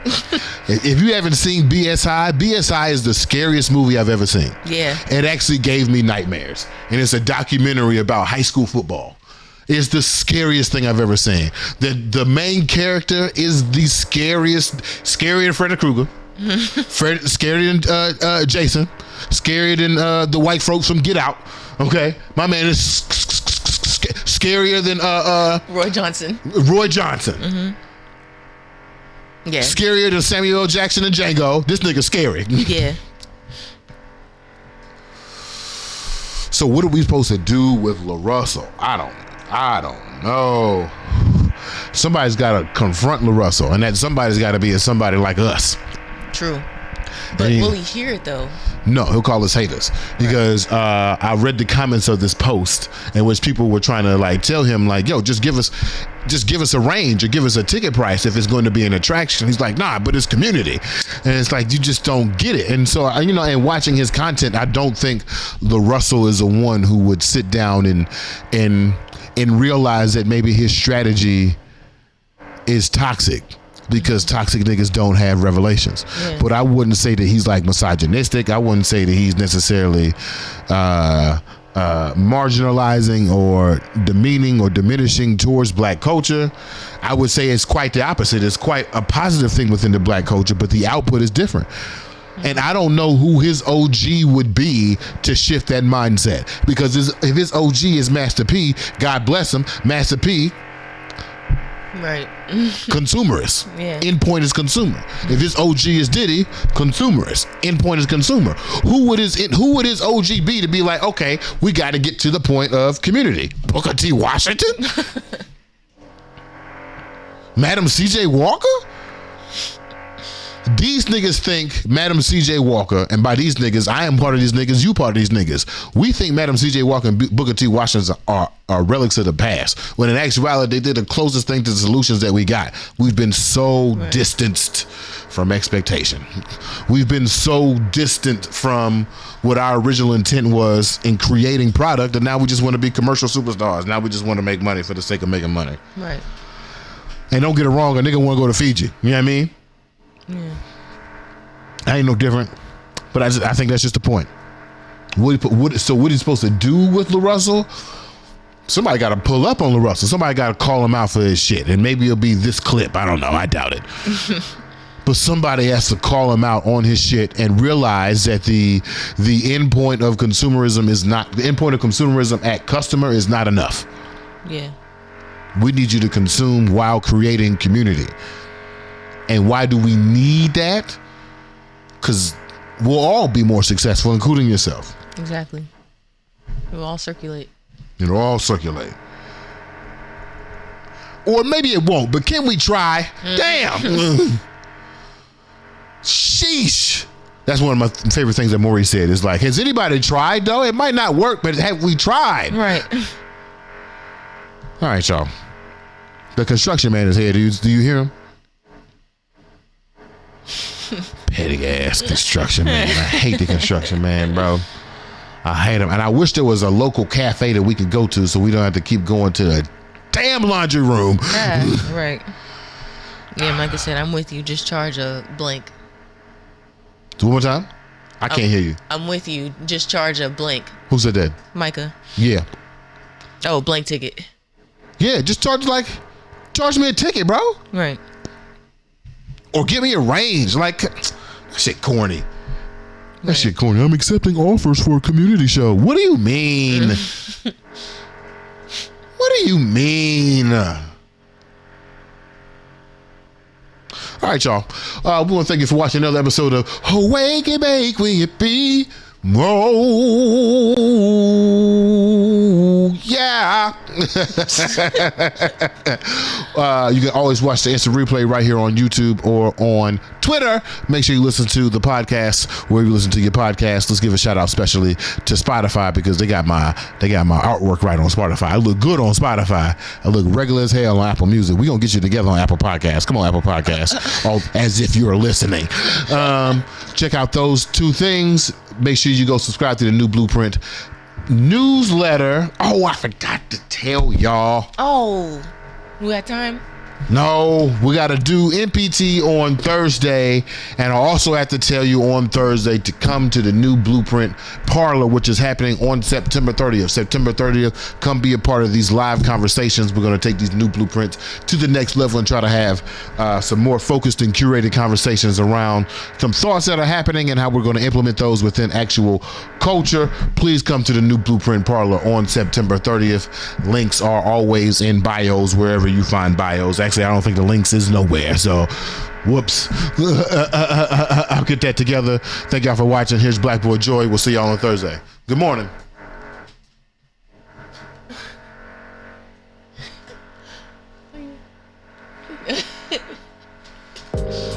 If you haven't seen BSI is the scariest movie I've ever seen. Yeah. It actually gave me nightmares, and it's a documentary about high school football. It's the scariest thing I've ever seen. The main character is the scarier than Freddy Krueger, scarier than Jason, scarier than the white folks from Get Out. Okay, my man is scarier than Roy Johnson. Mm-hmm. Yeah. Scarier than Samuel L. Jackson and Django. This nigga scary. Yeah. So what are we supposed to do with LaRussell? I don't know. Somebody's got to confront LaRussell, and that somebody's got to be somebody like us. True. But will he hear it though? No, he'll call us haters because I read the comments of this post in which people were trying to like tell him like, yo, just give us a range or give us a ticket price if it's going to be an attraction. He's like, nah, but it's community. And it's like, you just don't get it. And so, you know, and watching his content, I don't think LaRussell is the one who would sit down and realize that maybe his strategy is toxic. Because toxic niggas don't have revelations. Yeah. But I wouldn't say that he's like misogynistic. I wouldn't say that he's necessarily marginalizing or demeaning or diminishing towards black culture. I would say it's quite the opposite. It's quite a positive thing within the black culture, but the output is different. And I don't know who his OG would be to shift that mindset. Because if his OG is Master P, God bless him, Master P, right. Consumerist. Yeah. Endpoint is consumer. If his OG is Diddy, consumerist. Endpoint is consumer. Who would his OG be to be like, okay, we got to get to the point of community? Booker T. Washington? Madam C.J. Walker? These niggas think Madam C.J. Walker, and by these niggas, I am part of these niggas, you part of these niggas. We think Madam C.J. Walker and Booker T. Washington are relics of the past, when in actuality, they did the closest thing to the solutions that we got. We've been so distanced from expectation. We've been so distant from what our original intent was in creating product, and now we just want to be commercial superstars. Now we just want to make money for the sake of making money. Right. And don't get it wrong, a nigga want to go to Fiji. You know what I mean? Yeah. I ain't no different, but I think that's just the point. So what he's supposed to do with LaRussell? Somebody got to pull up on LaRussell. Somebody got to call him out for his shit, and maybe it'll be this clip. I don't know. I doubt it. But somebody has to call him out on his shit and realize that the endpoint of consumerism is not the endpoint of consumerism at customer is not enough. Yeah. We need you to consume while creating community. And why do we need that? Because we'll all be more successful, including yourself. Exactly. It will all circulate. It'll all circulate. Or maybe it won't, but can we try? Damn. Sheesh. That's one of my favorite things that Maury said. Is like, has anybody tried though? It might not work, but have we tried? Right. All right, y'all. The construction man is here. Do you hear him? Petty ass construction man. I hate the construction man, bro. I hate him. And I wish there was a local cafe that we could go to so we don't have to keep going to the damn laundry room. Yeah, right. Yeah, like I said, I'm with you. Just charge a blank. One more time? I can't hear you. I'm with you. Just charge a blank. Who said that? Micah. Yeah. Oh, blank ticket. Yeah, just charge me a ticket, bro. Right. Or give me a range. Like, that shit corny. That shit corny. I'm accepting offers for a community show. What do you mean? What do you mean? All right, y'all. We want to thank you for watching another episode of Awake and Bake with BeMo. Yeah. You can always watch the instant replay right here on YouTube or on Twitter. Make sure you listen to the podcast wherever you listen to your podcast. Let's give a shout out especially to Spotify because they got my artwork right on Spotify. I look good on Spotify. I look regular as hell on Apple Music. We're gonna get you together on Apple Podcasts. Come on, Apple Podcasts. All as if you're listening. Check out those two things. Make sure you go subscribe to the New Blueprint newsletter. Oh, I forgot to tell y'all. Oh, we got time? No, we got to do NPT on Thursday, and I also have to tell you on Thursday to come to the New Blueprint Parlor, which is happening on September 30th. September 30th, come be a part of these live conversations. We're going to take these new blueprints to the next level and try to have some more focused and curated conversations around some thoughts that are happening and how we're going to implement those within actual culture. Please come to the New Blueprint Parlor on September 30th. Links are always in bios, wherever you find bios. Actually, I don't think the links is nowhere, so whoops. I'll get that together. Thank y'all for watching. Here's Black Boy Joy. We'll see y'all on Thursday. Good morning.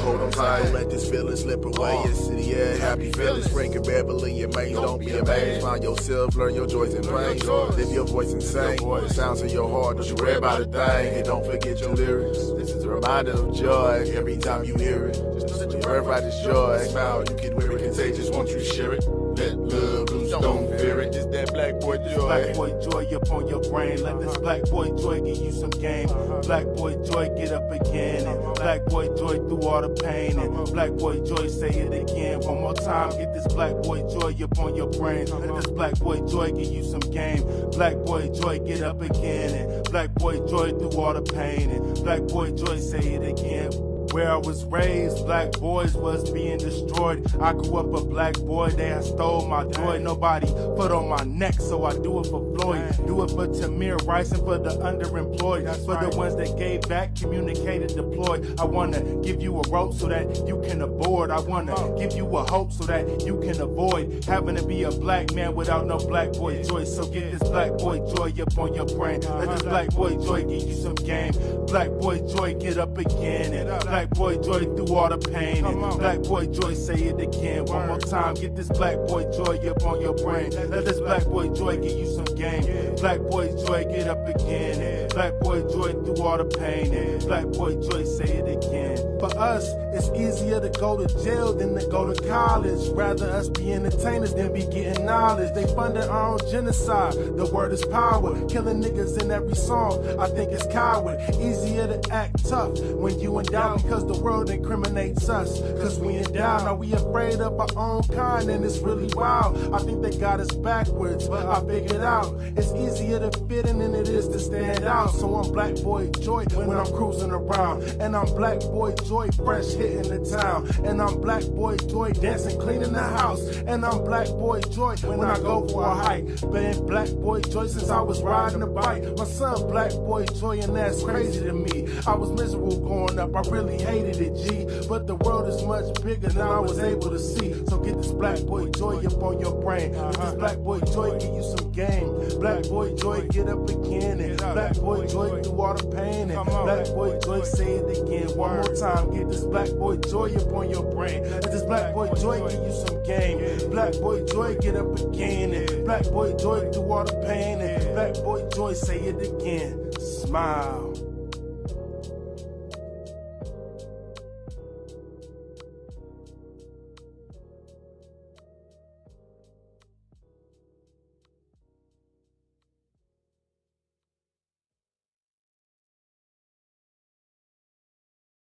Hold on tight, don't let this feeling slip away. Your city, yeah, happy feelings. Frank and Beverly and Maine, don't be amazed. Find yourself, learn your joys and pains. Live your voice and sing. The sounds of your heart, don't you worry about a thing. And don't forget your lyrics. This is a reminder of joy every time you hear it. Just your birthright is joy. Smile, you can wear it contagious, won't you share it? Let love loose, don't fear it. Just that black boy joy. Black boy joy up on your brain. Let this black boy joy give you some game. Black boy joy get up again. And black boy joy through all the pain. And black boy joy say it again. One more time, get this black boy joy up on your brain. Let this black boy joy give you some game. Black boy joy get up again. And black boy joy through all the pain. And black boy joy say it again. Where I was raised, black boys was being destroyed. I grew up a black boy, they had stole my joy. Nobody put on my neck, so I do it for Floyd. Do it for Tamir Rice and for the underemployed. For the ones that gave back, communicated, deployed. I wanna give you a rope so that you can aboard. I wanna give you a hope so that you can avoid having to be a black man without no black boy joy. So get this black boy joy up on your brain. Let this black boy joy give you some game. Black boy joy get up again. And black boy joy through all the pain. And black boy joy say it again. One more time, get this black boy joy up on your brain. Let this black boy joy give you some game. Black boy joy get up again. And black boy joy through all the pain. And black boy joy say it again. For us, it's easier to go to jail than to go to college. Rather us be entertainers than be getting knowledge. They funded our own genocide. The word is power. Killing niggas in every song. I think it's coward. Easier to act tough when you in doubt because the world incriminates us. Cause we in doubt. Are we afraid of our own kind? And it's really wild. I think they got us backwards, but I figured out it's easier to fit in than it is to stand out. So I'm black boy joy when I'm cruising around. And I'm black boy joy fresh hitting the town. And I'm black boy joy dancing cleaning the house. And I'm black boy joy when I go for a hike. Been black boy joy since I was riding a bike. My son black boy joy and that's crazy to me. I was miserable growing up, I really hated it, G. But the world is much bigger than I was able to see. So get this black boy joy up on your brain. This black boy joy give you some game. Black boy joy get up again. And black boy joy through all the pain. And black boy joy say it again. One more time, get this black boy joy up on your brain. This black boy joy give you some game. Black boy joy get up again. And black boy joy through all the pain. And black boy joy say it again. Smile.